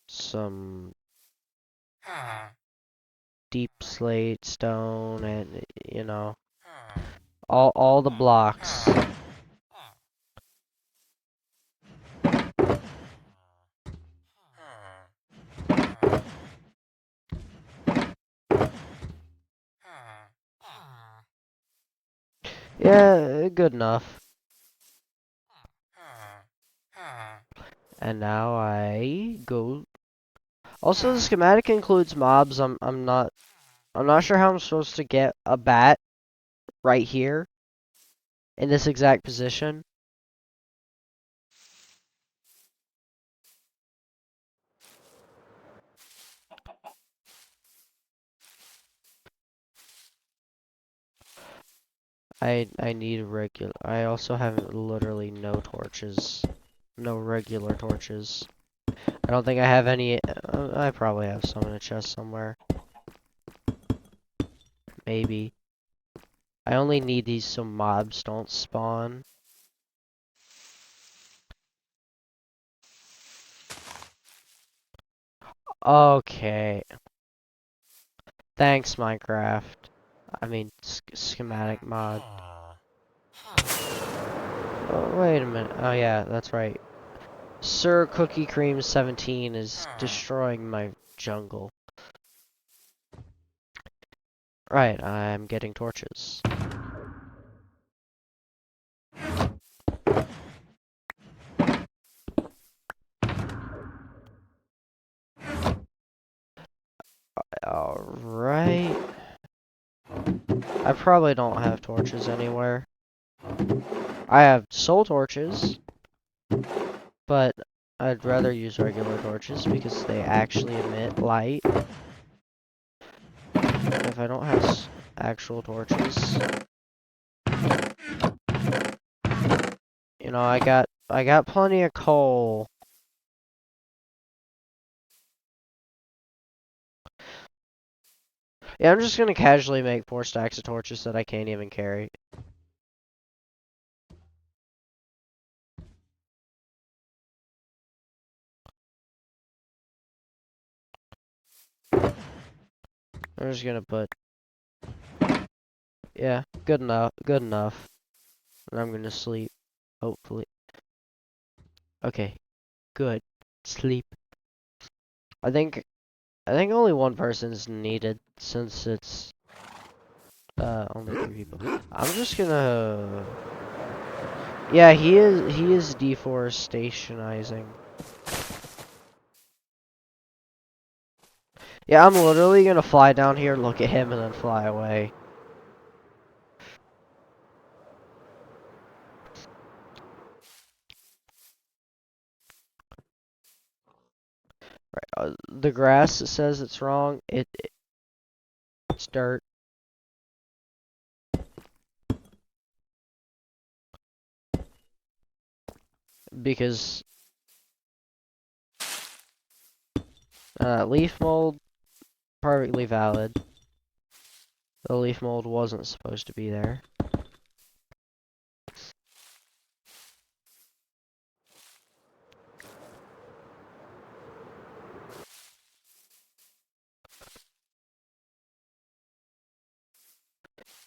Some deep slate, stone, and all the blocks. Yeah, good enough. And now I go. Also, the schematic includes mobs. I'm not sure how I'm supposed to get a bat right here in this exact position. I need regular. I also have literally no torches, no regular torches. I don't think I have any. I probably have some in a chest somewhere. Maybe. I only need these so mobs don't spawn. Okay. Thanks, Minecraft. I mean, schematic mod. Oh, wait a minute. Oh, yeah, that's right. Sir Cookie Cream 17 is destroying my jungle. Right, I'm getting torches. Alright. I probably don't have torches anywhere. I have soul torches, but I'd rather use regular torches because they actually emit light. If I don't have actual torches, I got plenty of coal. Yeah, I'm just gonna casually make 4 stacks of torches that I can't even carry. I'm just gonna put, yeah, good enough. And I'm gonna sleep, hopefully. Okay, good. Sleep. I think only one person's needed since it's only 3 people. I'm just gonna. Yeah, he is deforestationizing. Yeah, I'm literally gonna fly down here, look at him, and then fly away. Right, the grass says it's wrong. It's dirt. because leaf mold, perfectly valid. The leaf mold wasn't supposed to be there.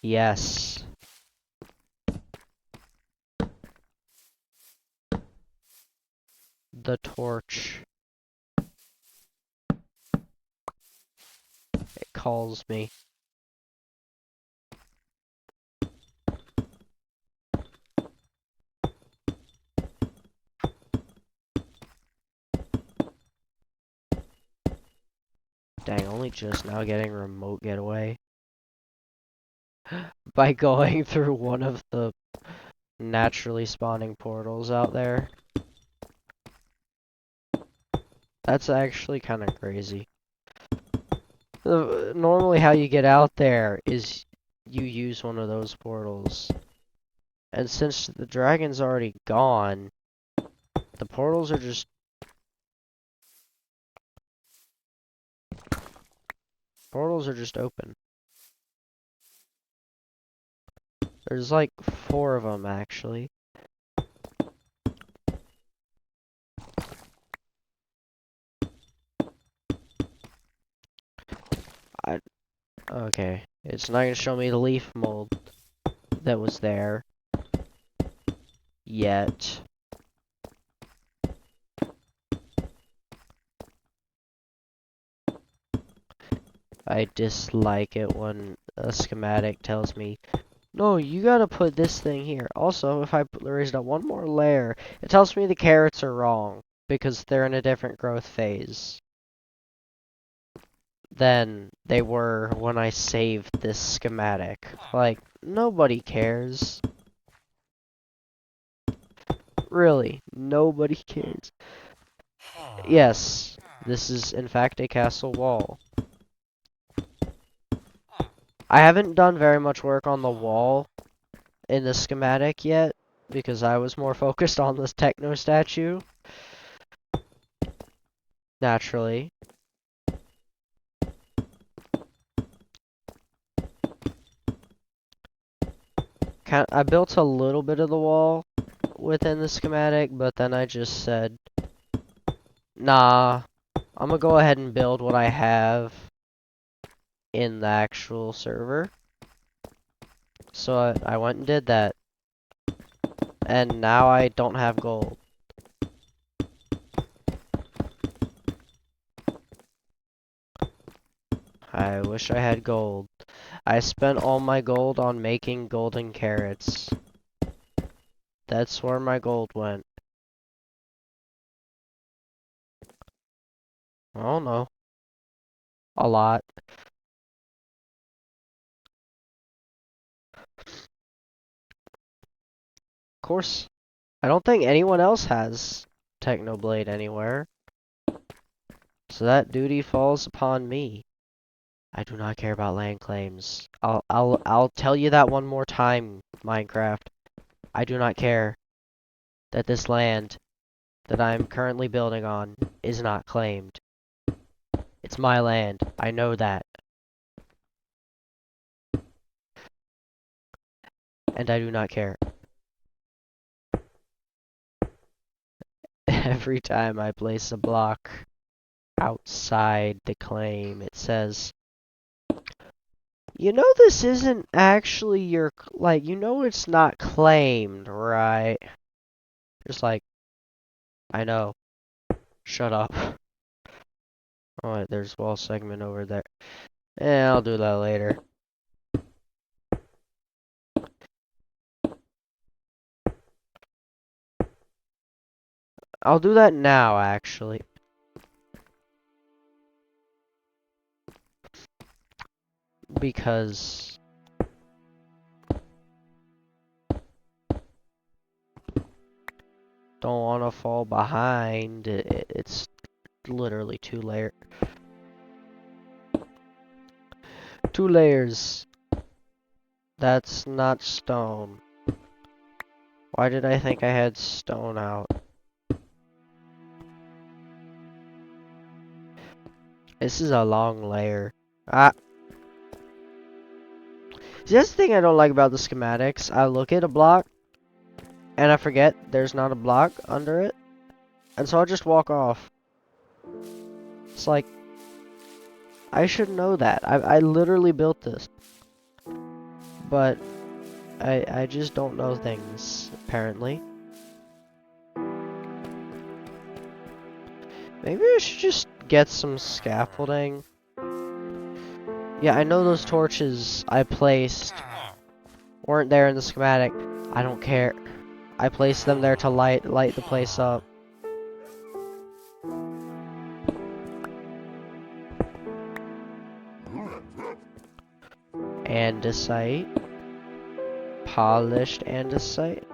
Yes. The torch. It calls me. Dang, only just now getting remote getaway. By going through one of the naturally spawning portals out there. That's actually kind of crazy. Normally how you get out there is you use one of those portals. And since the dragon's already gone, the portals are just... Portals are just open. There's like 4 of them, actually. Okay, it's not gonna show me the leaf mold that was there yet. I dislike it when a schematic tells me, no, you gotta put this thing here. Also, if I raise it up one more layer, it tells me the carrots are wrong because they're in a different growth phase than they were when I saved this schematic. Like, nobody cares. Really, nobody cares. Yes, this is in fact a castle wall. I haven't done very much work on the wall in the schematic yet because I was more focused on this techno statue. Naturally. I built a little bit of the wall within the schematic, but then I just said, nah, I'm gonna go ahead and build what I have in the actual server. So I went and did that. And now I don't have gold. I wish I had gold. I spent all my gold on making golden carrots. That's where my gold went. I don't know. A lot. Of course, I don't think anyone else has Technoblade anywhere. So that duty falls upon me. I do not care about land claims. I'll tell you that one more time, Minecraft. I do not care that this land that I'm currently building on is not claimed. It's my land. I know that. And I do not care. Every time I place a block outside the claim, it says, you know this isn't actually your, like, you know it's not claimed, right? Just like, I know. Shut up. Oh, wait, there's wall segment over there. Yeah, I'll do that later. I'll do that now, actually. Because don't want to fall behind. It's literally 2 layers. That's not stone. Why did I think I had stone out? This is a long layer. Ah. See, that's the thing I don't like about the schematics. I look at a block, and I forget there's not a block under it. And so I'll just walk off. It's like, I should know that. I literally built this. But I just don't know things, apparently. Maybe I should just get some scaffolding. Yeah, I know those torches I placed weren't there in the schematic. I don't care. I placed them there to light the place up. Andesite. Polished andesite.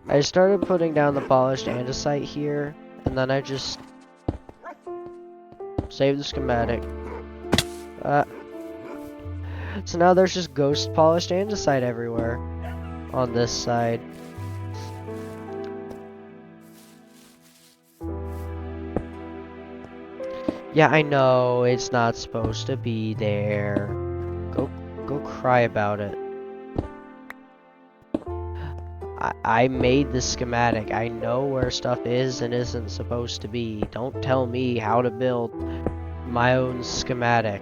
I started putting down the polished andesite here, and then I just saved the schematic. So now there's just ghost polished andesite everywhere on this side. Yeah, I know it's not supposed to be there. Go cry about it. I made the schematic. I know where stuff is and isn't supposed to be. Don't tell me how to build my own schematic.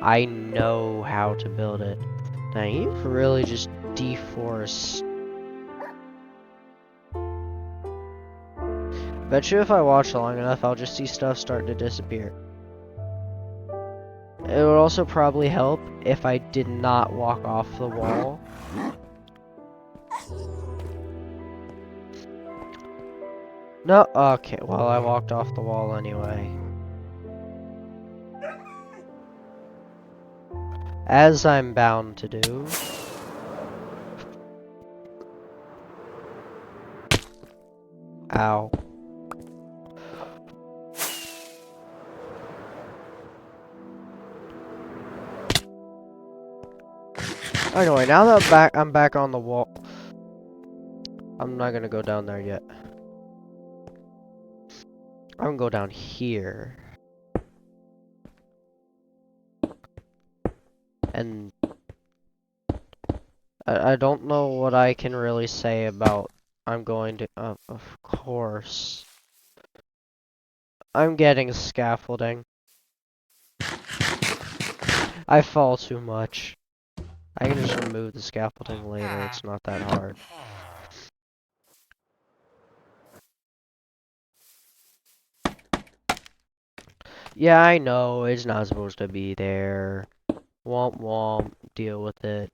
I know how to build it. Dang, you really just deforest. Bet you if I watch long enough, I'll just see stuff start to disappear. It would also probably help if I did not walk off the wall. No, okay, well I walked off the wall anyway. As I'm bound to do. Ow. Anyway, now that I'm back on the wall. I'm not gonna go down there yet. I'm gonna go down here. And I don't know what I can really say about I'm going to, of course. I'm getting scaffolding. I fall too much. I can just remove the scaffolding later, it's not that hard. Yeah, I know, it's not supposed to be there. Womp womp, deal with it.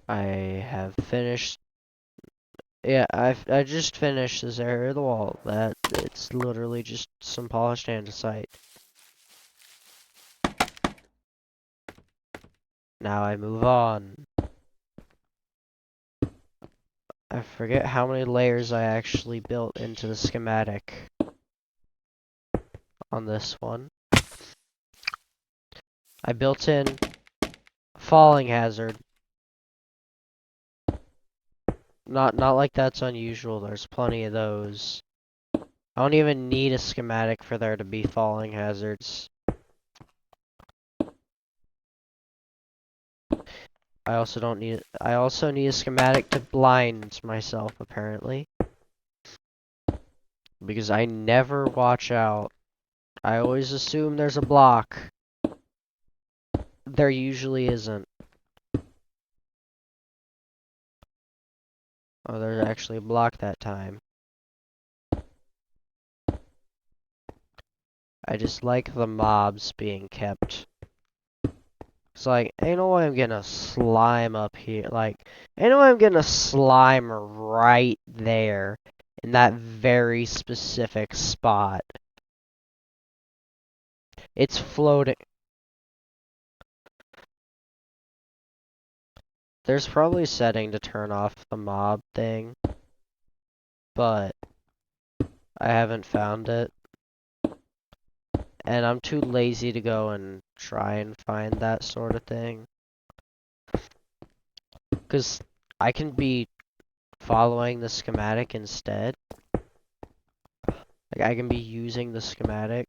I have finished. Yeah, I just finished this area of the wall. It's literally just some polished andesite. Now I move on. I forget how many layers I actually built into the schematic on this one. I built in falling hazard. Not like that's unusual. There's plenty of those. I don't even need a schematic for there to be falling hazards. I also need a schematic to blind myself apparently. Because I never watch out. I always assume there's a block. There usually isn't. Oh, there's actually a block that time. I just like the mobs being kept. It's like, ain't no way I'm getting a slime up here. Like, ain't no way I'm getting a slime right there. In that very specific spot. It's floating. There's probably a setting to turn off the mob thing. But I haven't found it. And I'm too lazy to go and try and find that sort of thing. Because I can be following the schematic instead. Like, I can be using the schematic.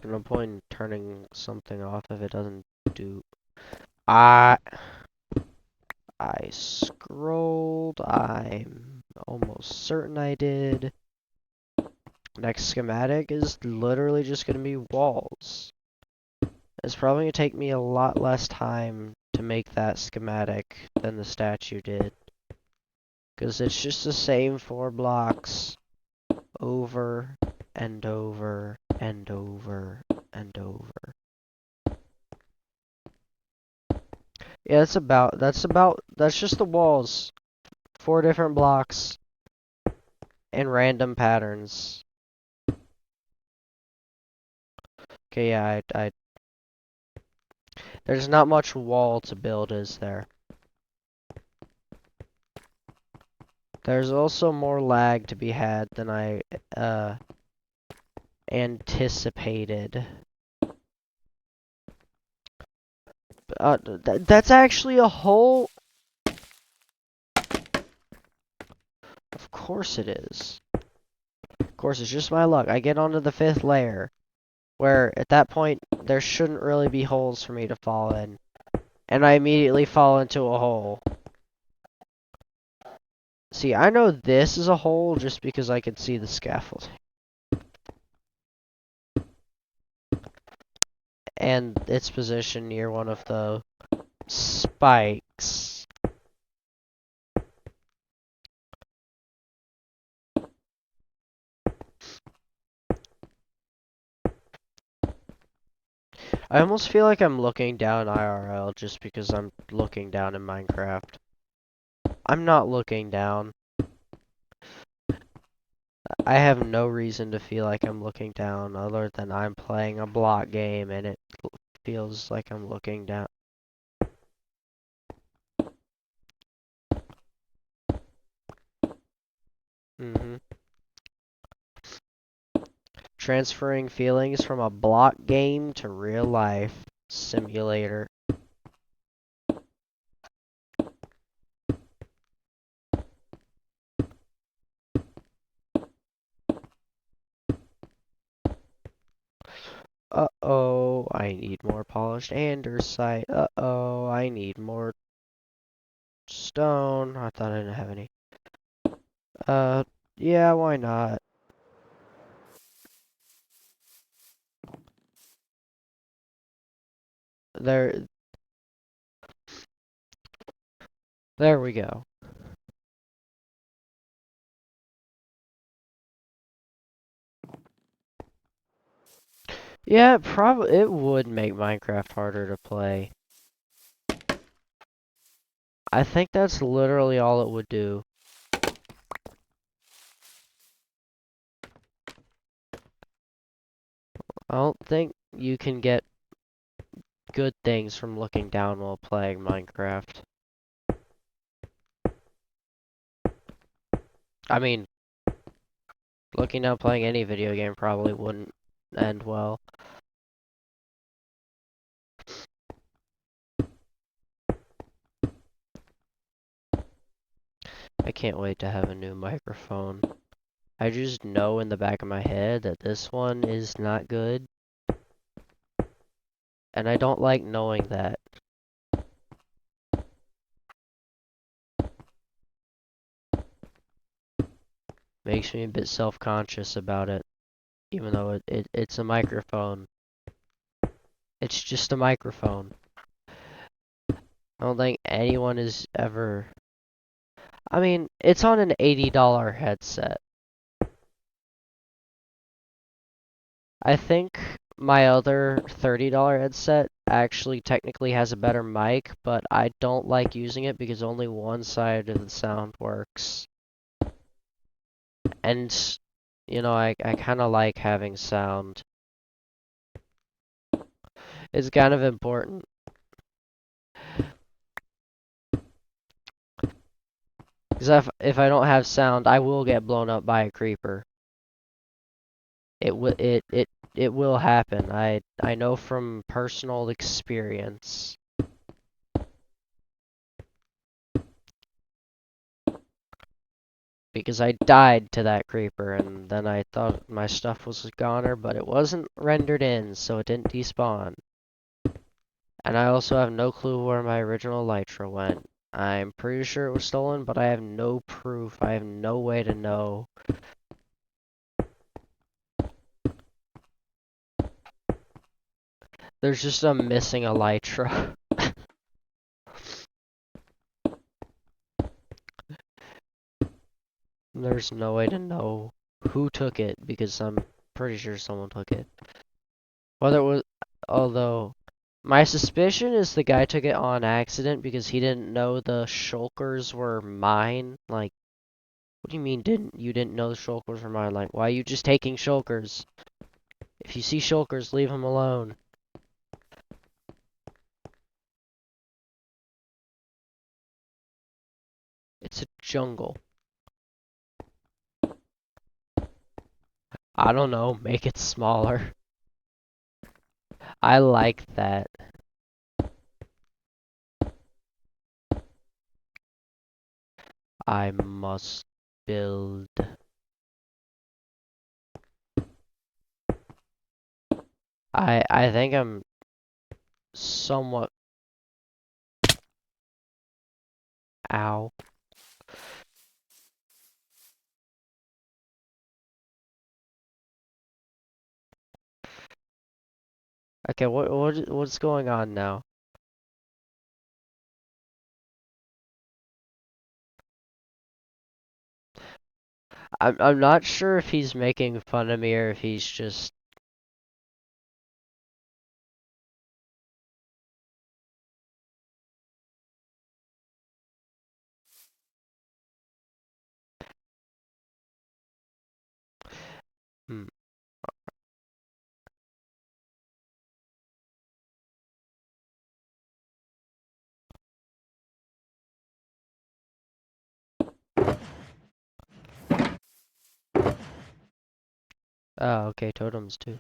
There's no point in turning something off if it doesn't do... I scrolled. I'm almost certain I did. Next schematic is literally just going to be walls. It's probably going to take me a lot less time to make that schematic than the statue did. Because it's just the same 4 blocks over and over and over and over. Yeah, that's just the walls. 4 different blocks in random patterns. Okay, yeah, there's not much wall to build, is there? There's also more lag to be had than I anticipated. That's actually a hole. Of course it is. Of course, it's just my luck. I get onto the 5th layer, where at that point there shouldn't really be holes for me to fall in, and I immediately fall into a hole. See, I know this is a hole just because I can see the scaffolding. And its position near one of the spikes. I almost feel like I'm looking down IRL just because I'm looking down in Minecraft. I'm not looking down. I have no reason to feel like I'm looking down other than I'm playing a block game and it feels like I'm looking down. Transferring feelings from a block game to real life simulator. Uh-oh, I need more polished andesite. Uh-oh, I need more stone. I thought I didn't have any. Yeah, why not? There we go. Yeah, it would make Minecraft harder to play. I think that's literally all it would do. I don't think you can get good things from looking down while playing Minecraft. I mean, looking down playing any video game probably wouldn't end well. I can't wait to have a new microphone. I just know in the back of my head that this one is not good. And I don't like knowing that. Makes me a bit self-conscious about it. Even though it's a microphone. It's just a microphone. I don't think anyone is ever... I mean, it's on an $80 headset. I think my other $30 headset actually technically has a better mic, but I don't like using it because only one side of the sound works. And, you know, I kind of like having sound. It's kind of important. Because if I don't have sound, I will get blown up by a creeper. It will happen. I know from personal experience. Because I died to that creeper, and then I thought my stuff was a goner, but it wasn't rendered in, so it didn't despawn. And I also have no clue where my original Elytra went. I'm pretty sure it was stolen, but I have no proof. I have no way to know. There's just a missing Elytra. There's no way to know who took it, because I'm pretty sure someone took it. Whether it was, although, my suspicion is the guy took it on accident because he didn't know the shulkers were mine. Like, what do you mean you didn't know the shulkers were mine? Like, why are you just taking shulkers? If you see shulkers, leave them alone. It's a jungle. I don't know, make it smaller. I like that. I must build. I think I'm somewhat. Ow. Okay, what's going on now? I'm not sure if he's making fun of me or if he's just. Hmm. Oh, okay, totems too.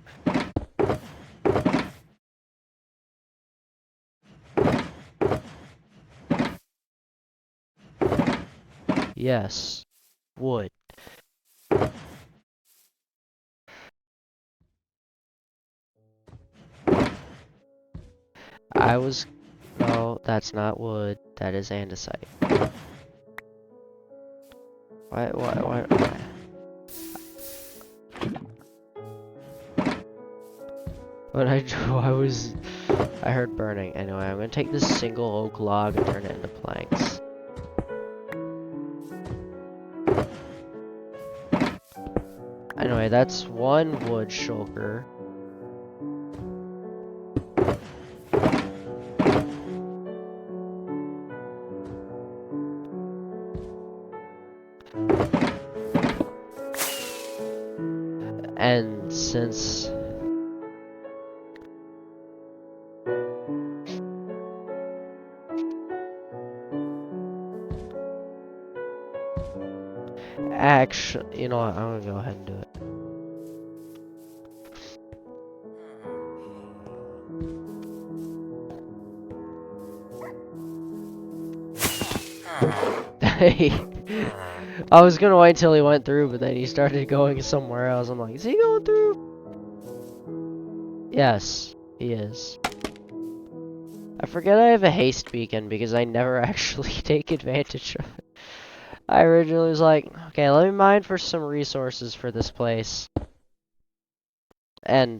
Yes. Wood. I was. No, that's not wood. That is andesite. Why? When I heard burning. Anyway, I'm gonna take this single oak log and turn it into planks. Anyway, that's one wood shulker. And since actually, you know what, I'm gonna go ahead and do it. I was gonna wait till he went through, but then he started going somewhere else. I'm like, is he going through? Yes, he is. I forget I have a haste beacon because I never actually take advantage of it. I originally was like, okay, let me mine for some resources for this place. And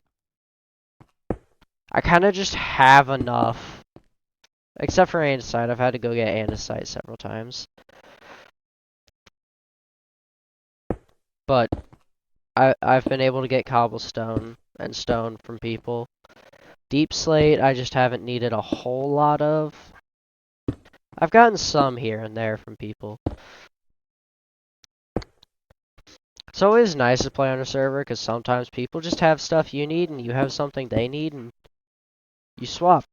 I kind of just have enough. Except for andesite. I've had to go get andesite several times. But I've been able to get cobblestone and stone from people. Deep slate, I just haven't needed a whole lot of. I've gotten some here and there from people. It's always nice to play on a server because sometimes people just have stuff you need and you have something they need and you swap.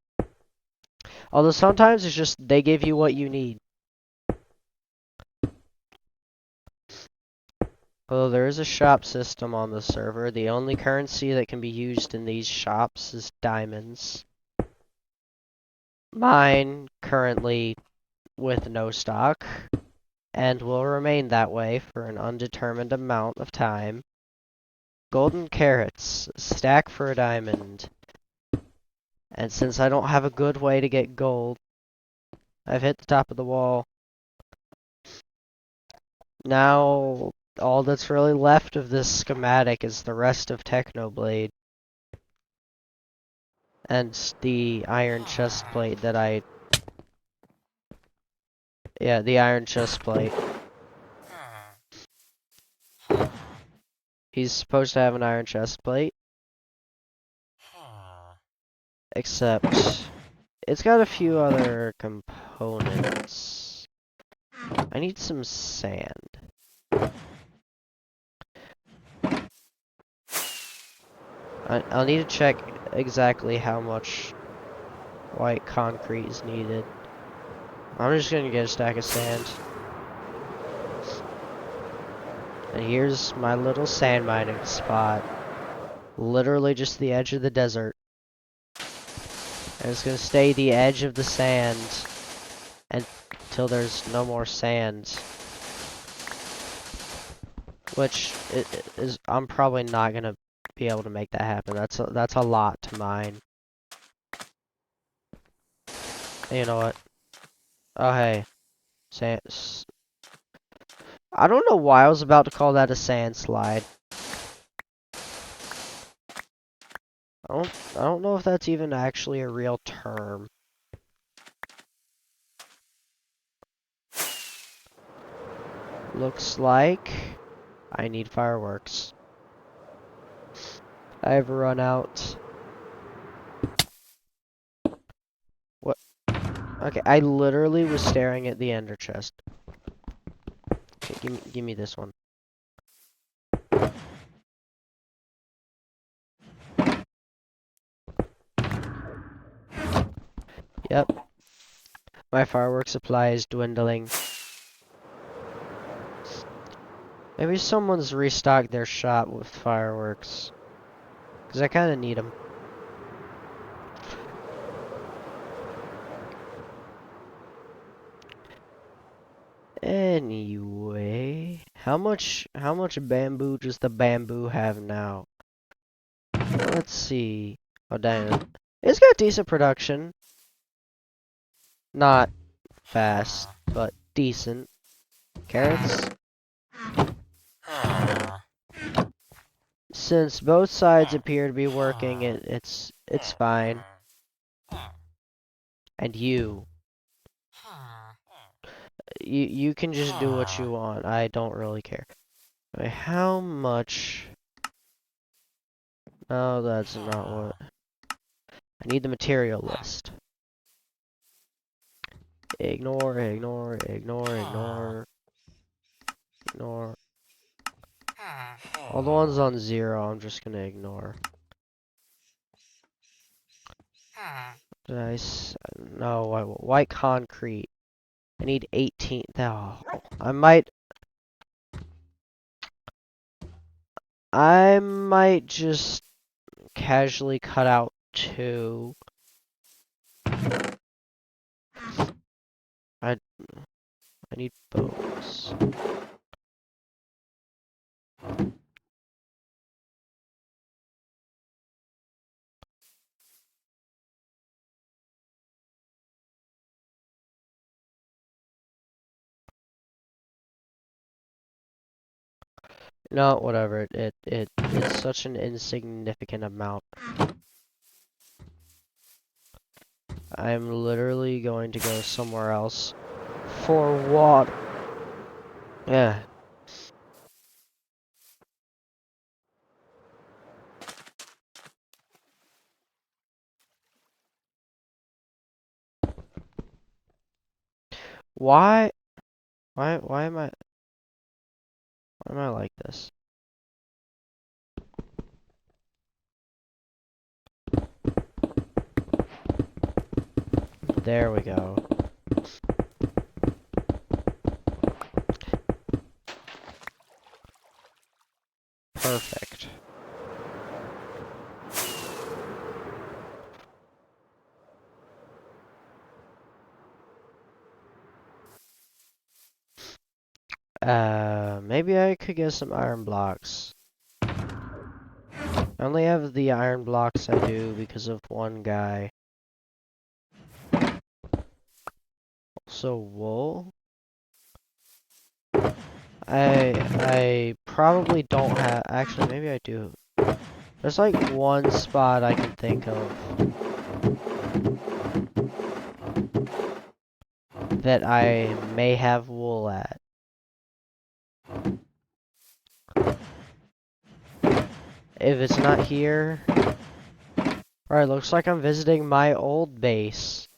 Although sometimes it's just they give you what you need. Although there is a shop system on the server, the only currency that can be used in these shops is diamonds. Mine currently with no stock, and will remain that way for an undetermined amount of time. Golden carrots, a stack for a diamond. And since I don't have a good way to get gold, I've hit the top of the wall. Now, all that's really left of this schematic is the rest of Technoblade. And the iron chest plate that yeah, the iron chest plate. He's supposed to have an iron chest plate. Except, it's got a few other components. I need some sand. I'll need to check exactly how much white concrete is needed. I'm just gonna get a stack of sand. And here's my little sand mining spot. Literally just the edge of the desert. And it's gonna stay the edge of the sand until there's no more sand. Which is I'm probably not gonna be able to make that happen. That's a lot to mine. You know what? Oh hey, sand. I don't know why I was about to call that a sand slide. I don't know if that's even actually a real term. Looks like I need fireworks. I've run out. What? Okay, I literally was staring at the ender chest. Okay, give me this one. Yep. My firework supply is dwindling. Maybe someone's restocked their shop with fireworks. Because I kind of need them. Anyway, how much bamboo does the bamboo have now? Let's see. Oh dang, it's got decent production. Not fast, but decent. Carrots. Since both sides appear to be working, it's fine. And you can just do what you want. I don't really care. Okay, how much? No, that's not what. I need the material list. Ignore. All the ones on 0, I'm just gonna ignore. No, white concrete. I need 18. Oh, I might just casually cut out 2. I need bows. No, whatever. It's such an insignificant amount. I'm literally going to go somewhere else for water. Yeah. Why am I like this? There we go. perfect. Maybe I could get some iron blocks. I only have the iron blocks I do because of one guy. Also wool. I probably don't have, actually maybe I do. There's like one spot I can think of that I may have wool at. If it's not here, alright, looks like I'm visiting my old base.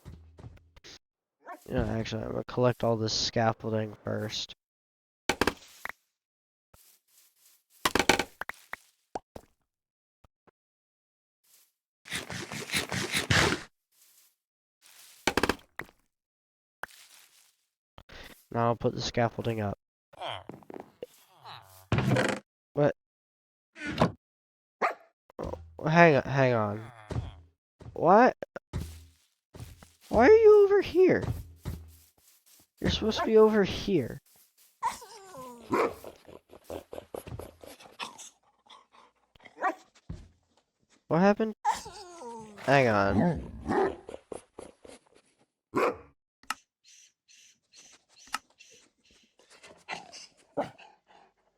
You know, actually, I'm gonna collect all this scaffolding first. Now I'll put the scaffolding up. What? Oh, hang on. What? Why are you over here? You're supposed to be over here. What happened? Hang on.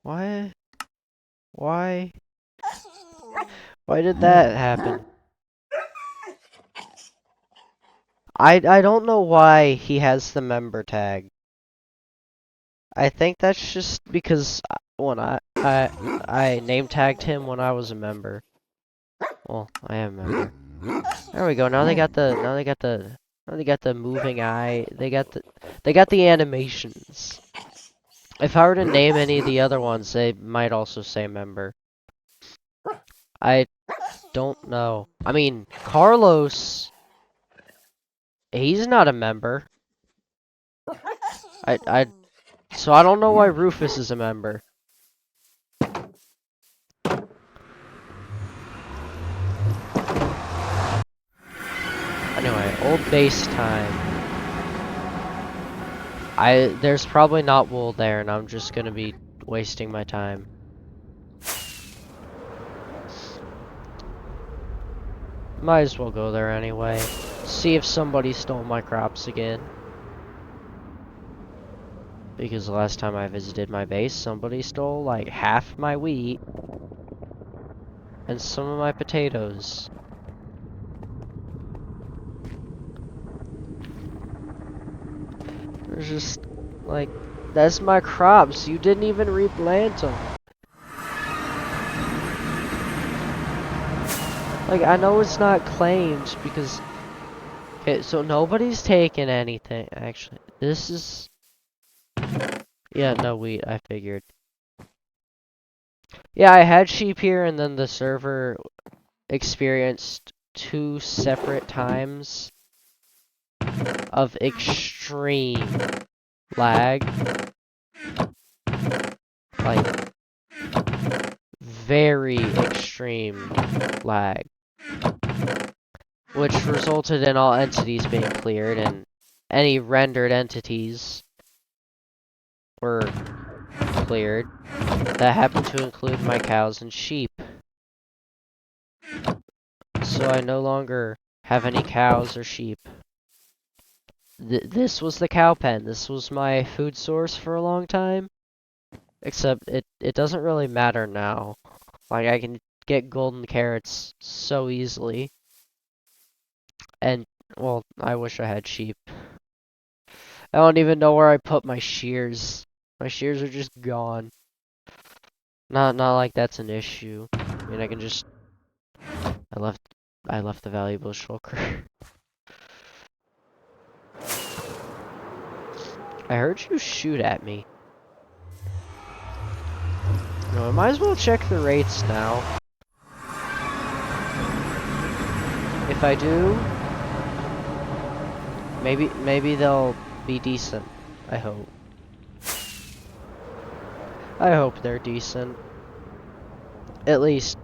Why? Why? Why did that happen? I don't know why he has the member tag. I think that's just because when I name tagged him when I was a member. Well, I am a member. There we go. Now they got the moving eye. They got the animations. If I were to name any of the other ones, they might also say member. I don't know. I mean, Carlos, he's not a member. So I don't know why Rufus is a member. Anyway, old base time. There's probably not wool there, and I'm just gonna be wasting my time. Might as well go there anyway. See if somebody stole my crops again. Because the last time I visited my base, somebody stole like half my wheat and some of my potatoes. There's just like, that's my crops. You didn't even replant them. Like, I know it's not claimed because, okay, so nobody's taken anything. Actually, this is, yeah, no wheat. I figured. Yeah, I had sheep here, and then the server experienced 2 separate times of extreme lag. Like, very extreme lag. Which resulted in all entities being cleared, and any rendered entities were cleared. That happened to include my cows and sheep. So I no longer have any cows or sheep. This was the cow pen. This was my food source for a long time. Except it doesn't really matter now. Like, I can get golden carrots so easily. And, well, I wish I had sheep. I don't even know where I put my shears. My shears are just gone. Not like that's an issue. I mean, I can just... I left the valuable shulker. I heard you shoot at me. No, I might as well check the rates now. If I do, maybe they'll be decent. I hope. I hope they're decent. at least,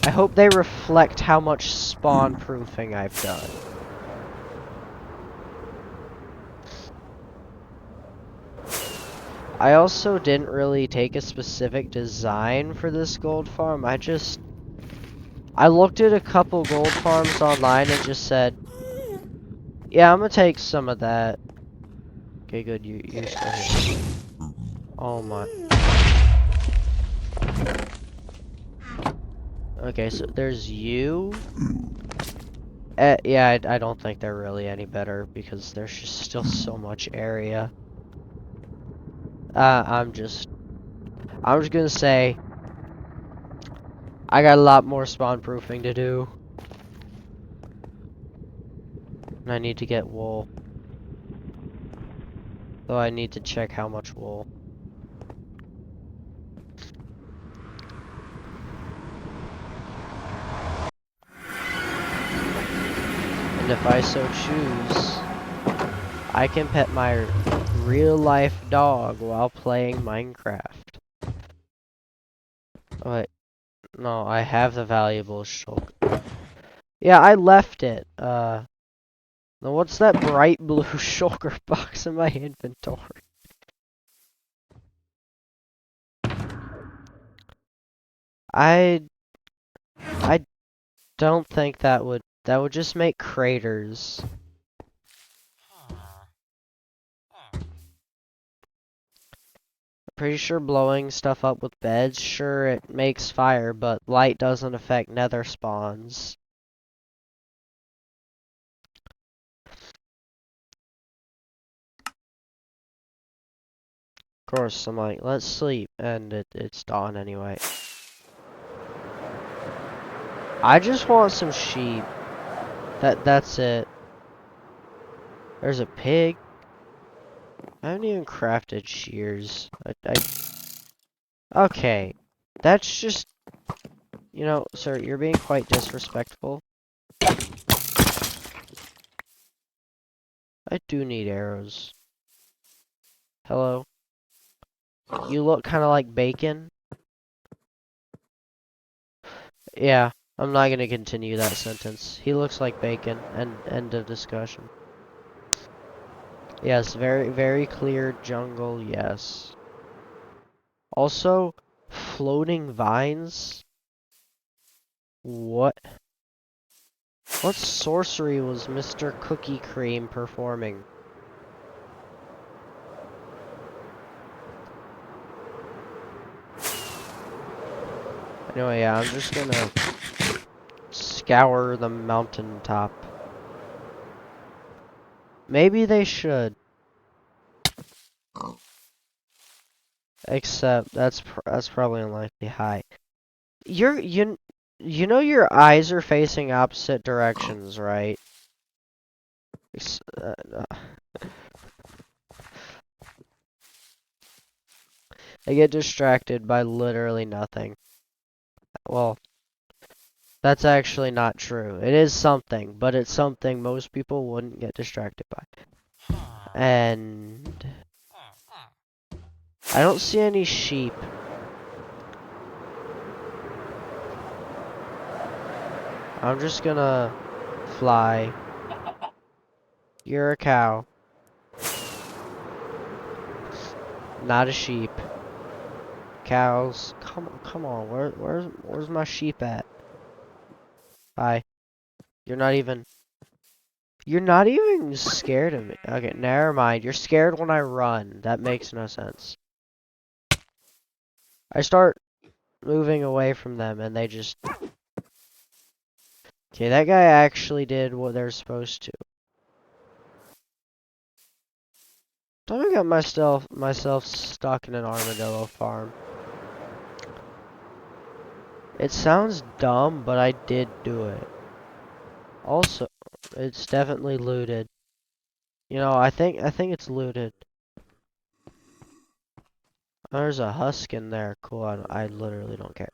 I hope they reflect how much spawn proofing I've done. I also didn't really take a specific design for this gold farm. I looked at a couple gold farms online and just said, yeah, I'm gonna take some of that. Okay, good, you're still here. Oh my. Okay, so there's you. Yeah, I don't think they're really any better because there's just still so much area. I'm just gonna say, I got a lot more spawn proofing to do. And I need to get wool. Though I need to check how much wool. And if I so choose, I can pet my real life dog while playing Minecraft. Oh, wait. No, I have the valuable shulker. Yeah, I left it. Now what's that bright blue shulker box in my inventory? I don't think that would just make craters. Pretty sure blowing stuff up with beds, sure it makes fire, but light doesn't affect nether spawns. Of course, I'm like, let's sleep, and it's dawn anyway. I just want some sheep. That's it. There's a pig. I haven't even crafted shears. Okay. That's just, you know, sir, you're being quite disrespectful. I do need arrows. Hello? You look kind of like bacon. Yeah, I'm not gonna continue that sentence. He looks like bacon. End of discussion. Yes, very, very clear jungle, yes. Also, floating vines? What sorcery was Mr. Cookie Cream performing? Anyway, yeah, I'm just gonna scour the mountaintop. Maybe they should. Except that's probably unlikely. Hi. You know your eyes are facing opposite directions, right? I get distracted by literally nothing. Well, that's actually not true. It is something, but it's something most people wouldn't get distracted by. And I don't see any sheep. I'm just gonna fly. You're a cow. Not a sheep. Cows. Come on. Where's my sheep at? Hi. You're not even scared of me. Okay, never mind. You're scared when I run. That makes no sense. I start moving away from them and they just... Okay, that guy actually did what they're supposed to. Don't I got myself stuck in an armadillo farm. It sounds dumb, but I did do it. Also, it's definitely looted. You know, I think it's looted. There's a husk in there. Cool. I literally don't care.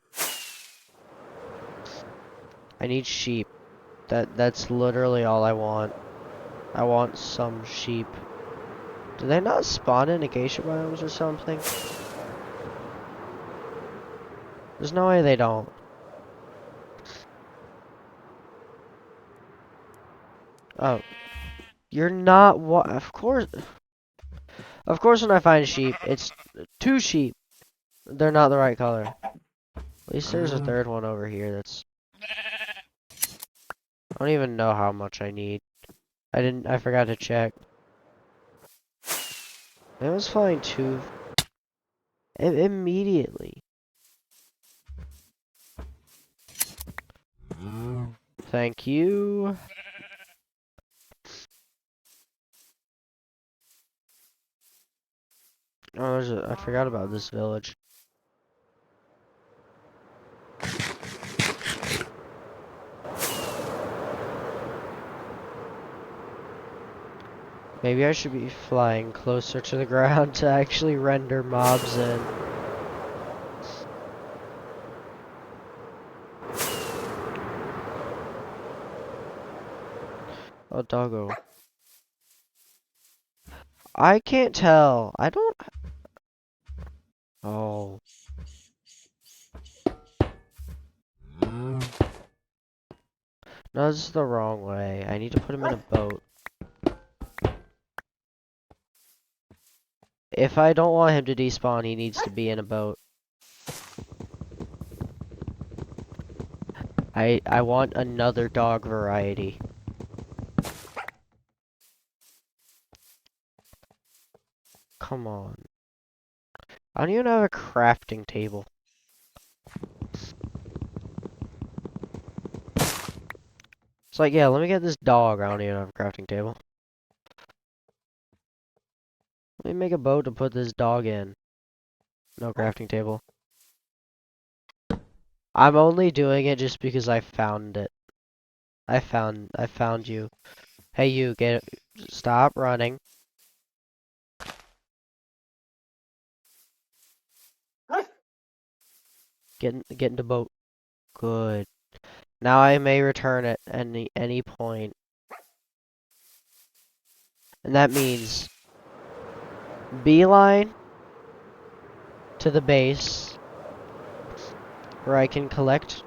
I need sheep. That's literally all I want. I want some sheep. Do they not spawn in acacia biomes or something? There's no way they don't. Oh, you're not what? Of course when I find sheep, it's 2 sheep. They're not the right color. At least there's a third one over here that's... I don't even know how much I need. I forgot to check. It was flying 2... immediately. Thank you. Oh, I forgot about this village. Maybe I should be flying closer to the ground to actually render mobs in. Oh, doggo. I can't tell. I don't... Oh. No, this is the wrong way. I need to put him in a boat. If I don't want him to despawn, he needs to be in a boat. I want another dog variety. Come on. I don't even have a crafting table. It's like, yeah, let me get this dog. I don't even have a crafting table. Let me make a boat to put this dog in. No crafting table. I'm only doing it just because I found it. I found you. Hey, you, stop running. Get in the boat. Good. Now I may return at any point. And that means beeline to the base where I can collect.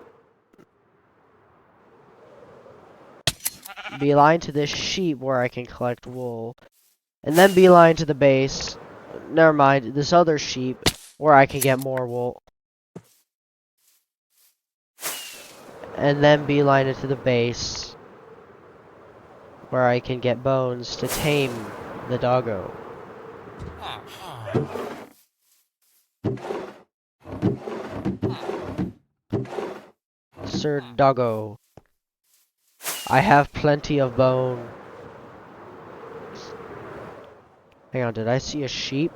Beeline to this sheep where I can collect wool. And then beeline to the base. Never mind, this other sheep where I can get more wool. And then beeline it to the base where I can get bones to tame the doggo. Sir Doggo, I have plenty of bone. Hang on, did I see a sheep?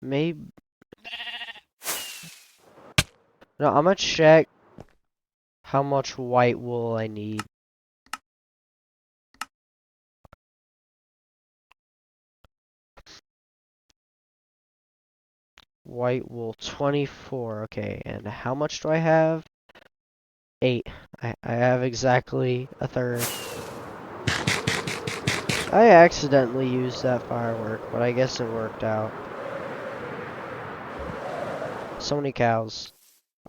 Maybe. No, I'm gonna check how much white wool I need. White wool, 24. Okay, and how much do I have? 8. I have exactly a third. I accidentally used that firework, but I guess it worked out. So many cows.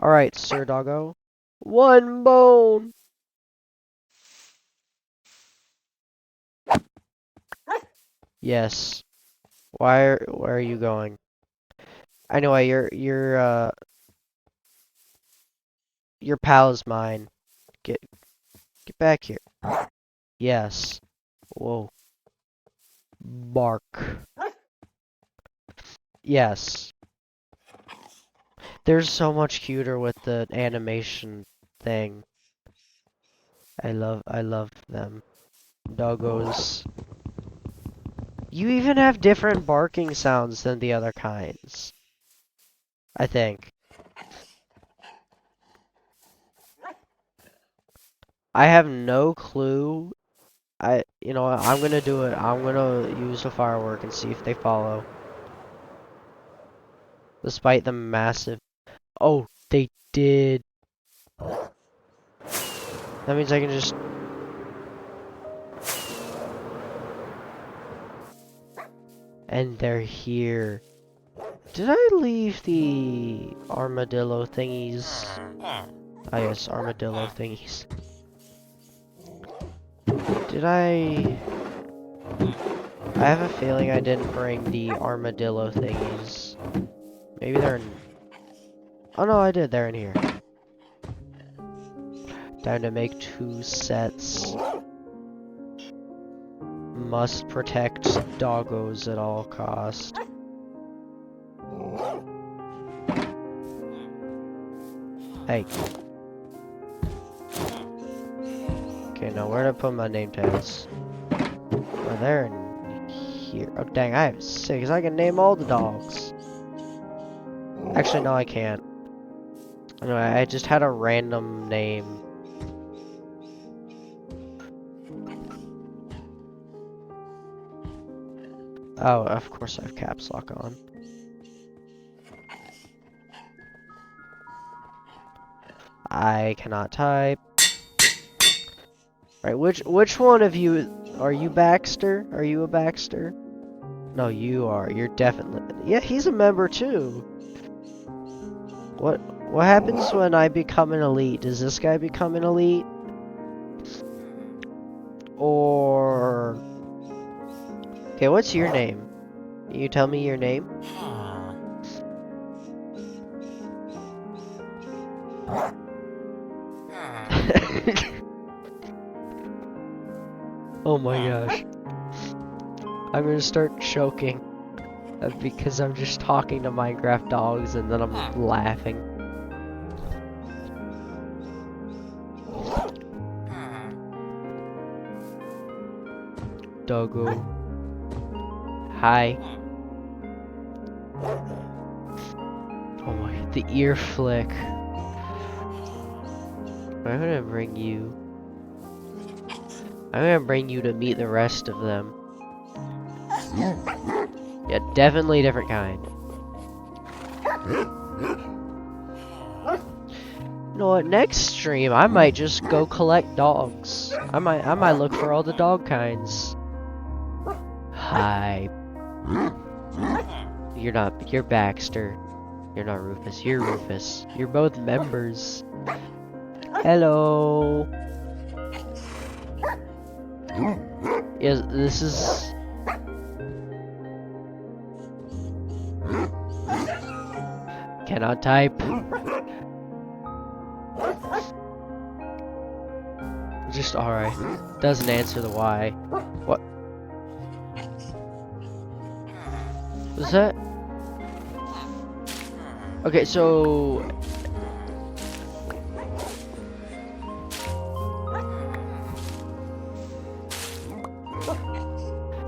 Alright, Sir Doggo. 1 bone! Yes. Where are you going? Anyway, your pal is mine. Get back here. Yes. Whoa. Bark. Yes. They're so much cuter with the animation thing. I love them. Doggos. You even have different barking sounds than the other kinds. I think. I have no clue. You know what, I'm gonna do it. I'm gonna use a firework and see if they follow. Despite the massive... Oh, they did. That means I can just... And they're here. Did I leave the armadillo thingies? Ah, yes, armadillo thingies. Did I have a feeling I didn't bring the armadillo thingies. Maybe they're in... Oh no, I did. They're in here. Time to make 2 sets. Must protect doggos at all cost. Hey. Okay, now where to put my name tags? Oh, they're in here. Oh, dang, I have 6. I can name all the dogs. Actually, no, I can't. Anyway, I just had a random name. Oh, of course I have caps lock on. I cannot type. Right, which one of you are you, Baxter? Are you a Baxter? No, you are. You're definitely. Yeah, he's a member too. What happens when I become an elite? Does this guy become an elite? Or okay, what's your name? Can you tell me your name? Oh my gosh. I'm gonna start choking because I'm just talking to Minecraft dogs and then I'm laughing. Doggo. Hi. Oh my, the ear flick. I'm gonna bring you. I'm gonna bring you to meet the rest of them. Yeah, definitely a different kind. You know what? Next stream, I might just go collect dogs. I might look for all the dog kinds. Hi. You're Baxter. You're not Rufus. You're Rufus. You're both members. Hello. Yes, this is... Cannot type. Just alright. Doesn't answer the Y. What? Was that? Okay, so...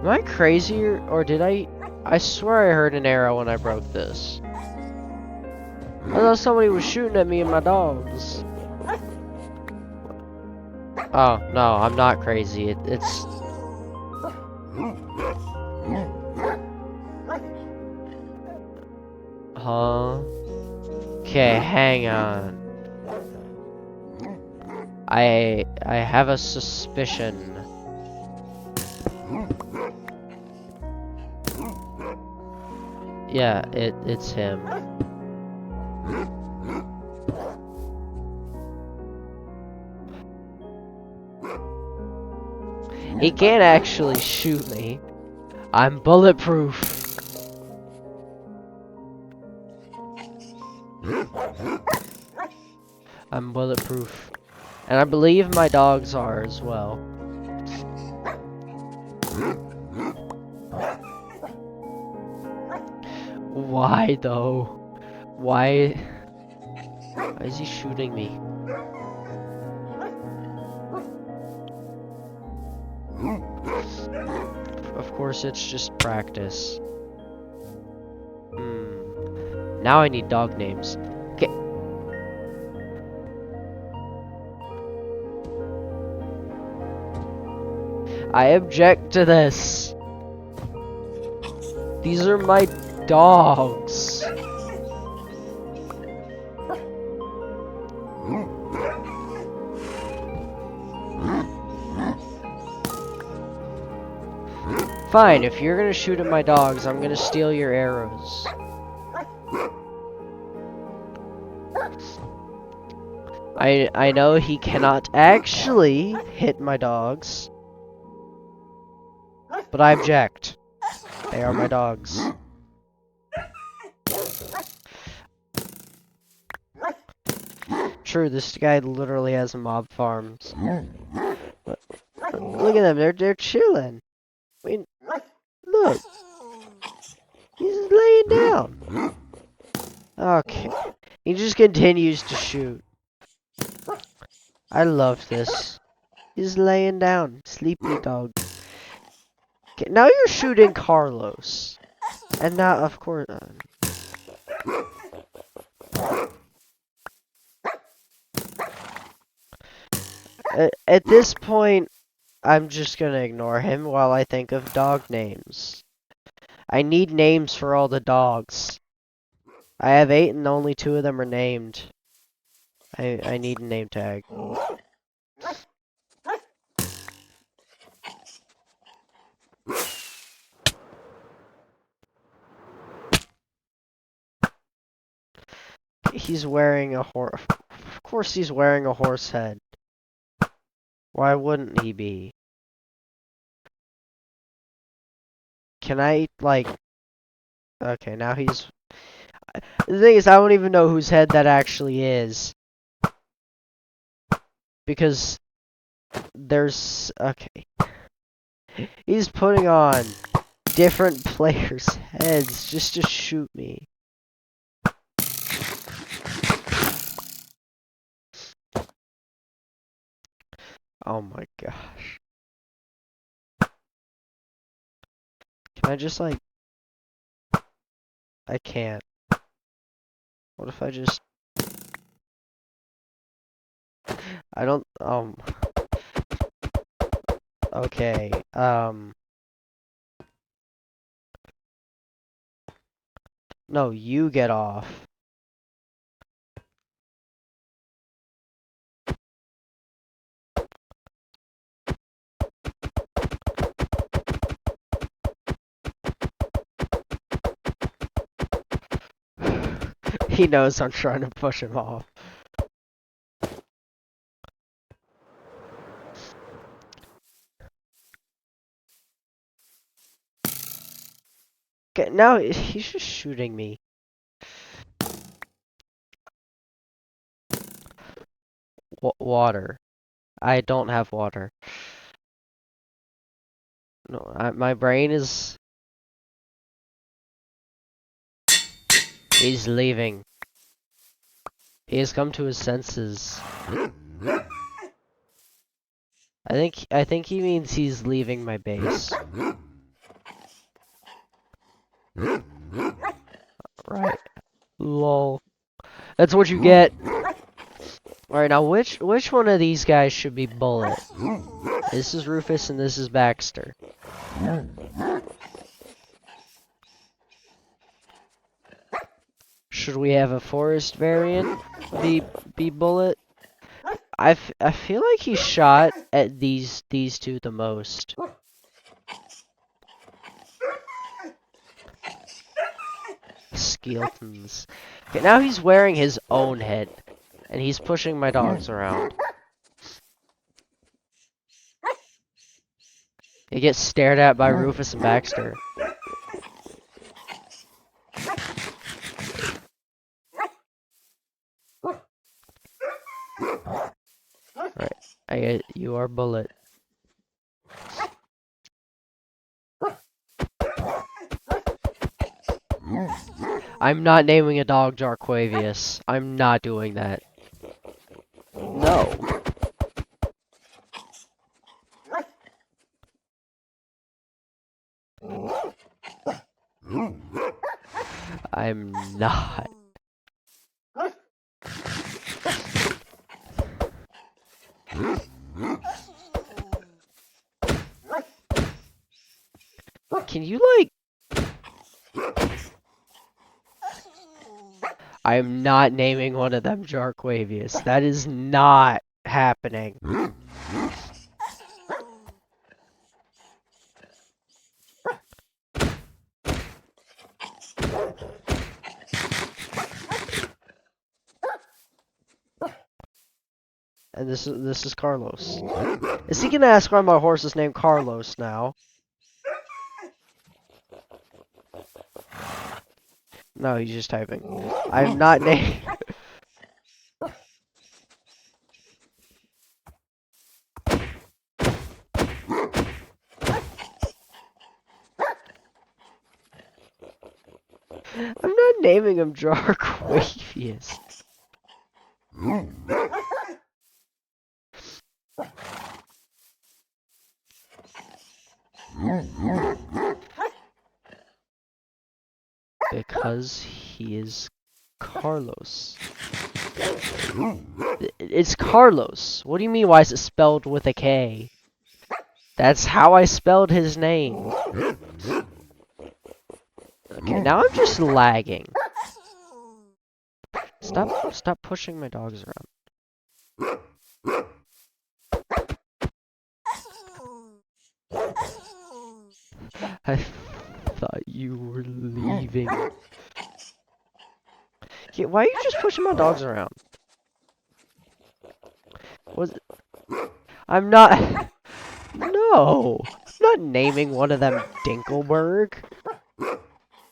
Am I crazy or did I swear I heard an arrow when I broke this. I thought somebody was shooting at me and my dogs. Oh, no, I'm not crazy. It's... Huh? Okay, hang on. I have a suspicion. Yeah, it's him. He can't actually shoot me. I'm bulletproof. I'm bulletproof. And I believe my dogs are as well. Why though? Why is he shooting me? Of course it's just practice. Now I need dog names. Okay. I object to this. These are my dogs. Fine, if you're gonna shoot at my dogs, I'm gonna steal your arrows. I know he cannot actually hit my dogs, but I object. They are my dogs. True, this guy literally has mob farms. But look at them, they're chilling. I mean, look, he's laying down. Okay, he just continues to shoot. I love this. He's laying down, sleepy dog. Okay, now you're shooting Carlos, and now of course. At this point, I'm just gonna ignore him while I think of dog names. I need names for all the dogs. I have 8 and only 2 of them are named. I need a name tag. He's wearing a horse. Of course he's wearing a horse head. Why wouldn't he be? Can I, like... Okay, now he's... The thing is, I don't even know whose head that actually is. Because... There's... Okay. He's putting on different players' heads just to shoot me. Oh my gosh. Can I just, like... I can't. What if I just... I don't... Okay, No, you get off. He knows I'm trying to push him off. Okay, now he's just shooting me. Water. I don't have water. No, my brain is... He's leaving. He has come to his senses. I think he means he's leaving my base. Right. Lol. That's what you get. Alright, now which one of these guys should be Bullet? This is Rufus and this is Baxter. Should we have a forest variant be Bullet? I feel like he shot at these two the most. Skeletons. Okay, now he's wearing his own head. And he's pushing my dogs around. He gets stared at by Rufus and Baxter. Alright, you are Bullet. I'm not naming a dog Jarquavius. I'm not doing that. No. I'm not. Can you, like... I'm not naming one of them Jarquavius. That is not happening. And this is Carlos. Is he gonna ask why my horse is named Carlos now? No, he's just typing. I'm not named. I'm not naming him Jarquavius. Because he is Carlos. It's Carlos. What do you mean, why is it spelled with a K? That's how I spelled his name. Okay, now I'm just lagging. Stop pushing my dogs around. I thought you were leaving. Okay, why are you just pushing my dogs around? Was I'm not. No, I'm not naming one of them Dinkelberg.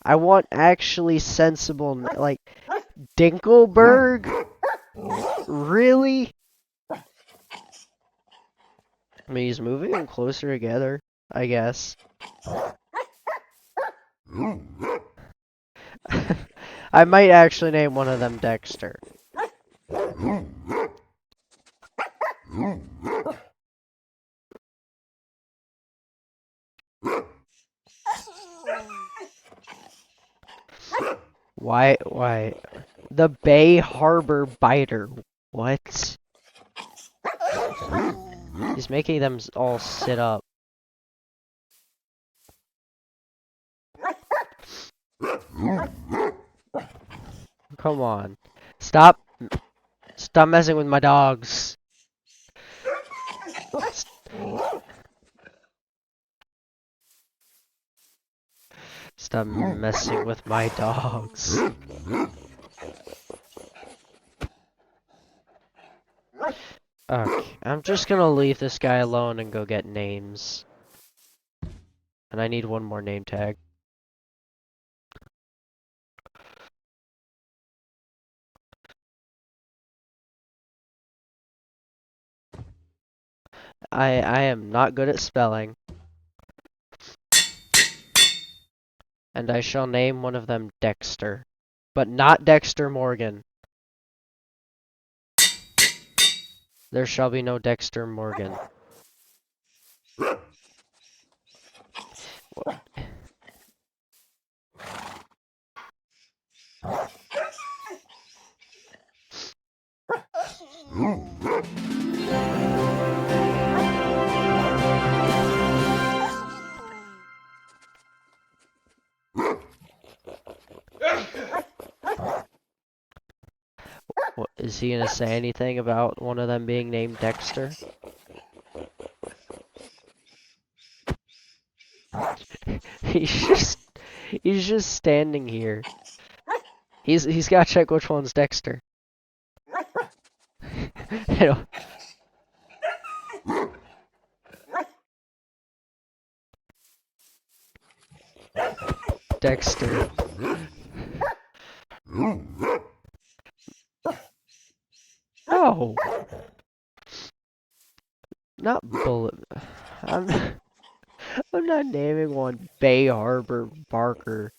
I want actually sensible, like Dinkelberg. Really? I mean, he's moving them closer together, I guess. I might actually name one of them Dexter. Why? The Bay Harbor Biter. What? He's making them all sit up. Come on. Stop messing with my dogs. Stop messing with my dogs. Okay, I'm just gonna leave this guy alone and go get names. And I need one more name tag. I am not good at spelling. And I shall name one of them Dexter. But not Dexter Morgan. There shall be no Dexter Morgan. What? What, is he gonna say anything about one of them being named Dexter? He's just standing here. He's gotta check which one's Dexter. I don't- Dexter. No. Not Bullet. I'm I'm not naming one Bay Harbor Barker.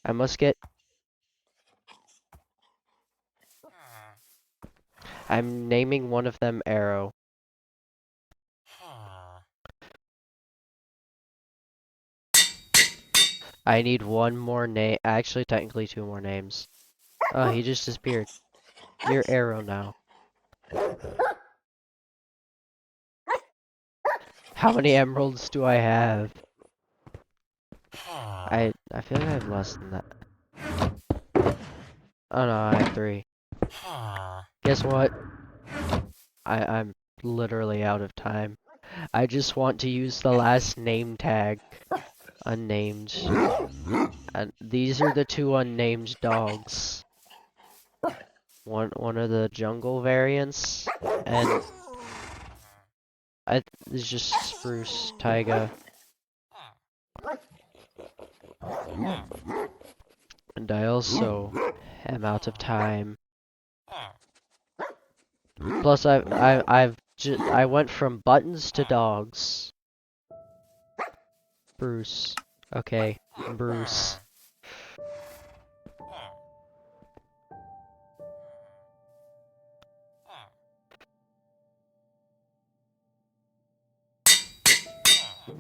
I must get. I'm naming one of them Arrow. I need one more name. Actually, technically, two more names. Oh, he just disappeared. You're Arrow now. How many emeralds do I have? I feel like I have less than that. Oh no, I have 3. Guess what? I'm literally out of time. I just want to use the last name tag. Unnamed. And these are the 2 unnamed dogs. one of the jungle variants, and it's just spruce taiga. And I also am out of time. Plus, I went from buttons to dogs. Bruce. Okay, Bruce.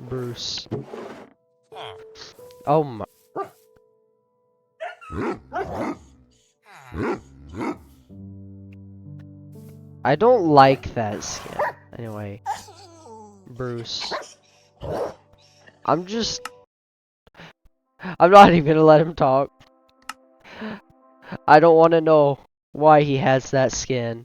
Bruce. Oh my. I don't like that skin. Anyway. Bruce. I'm not even gonna let him talk. I don't want to know why he has that skin.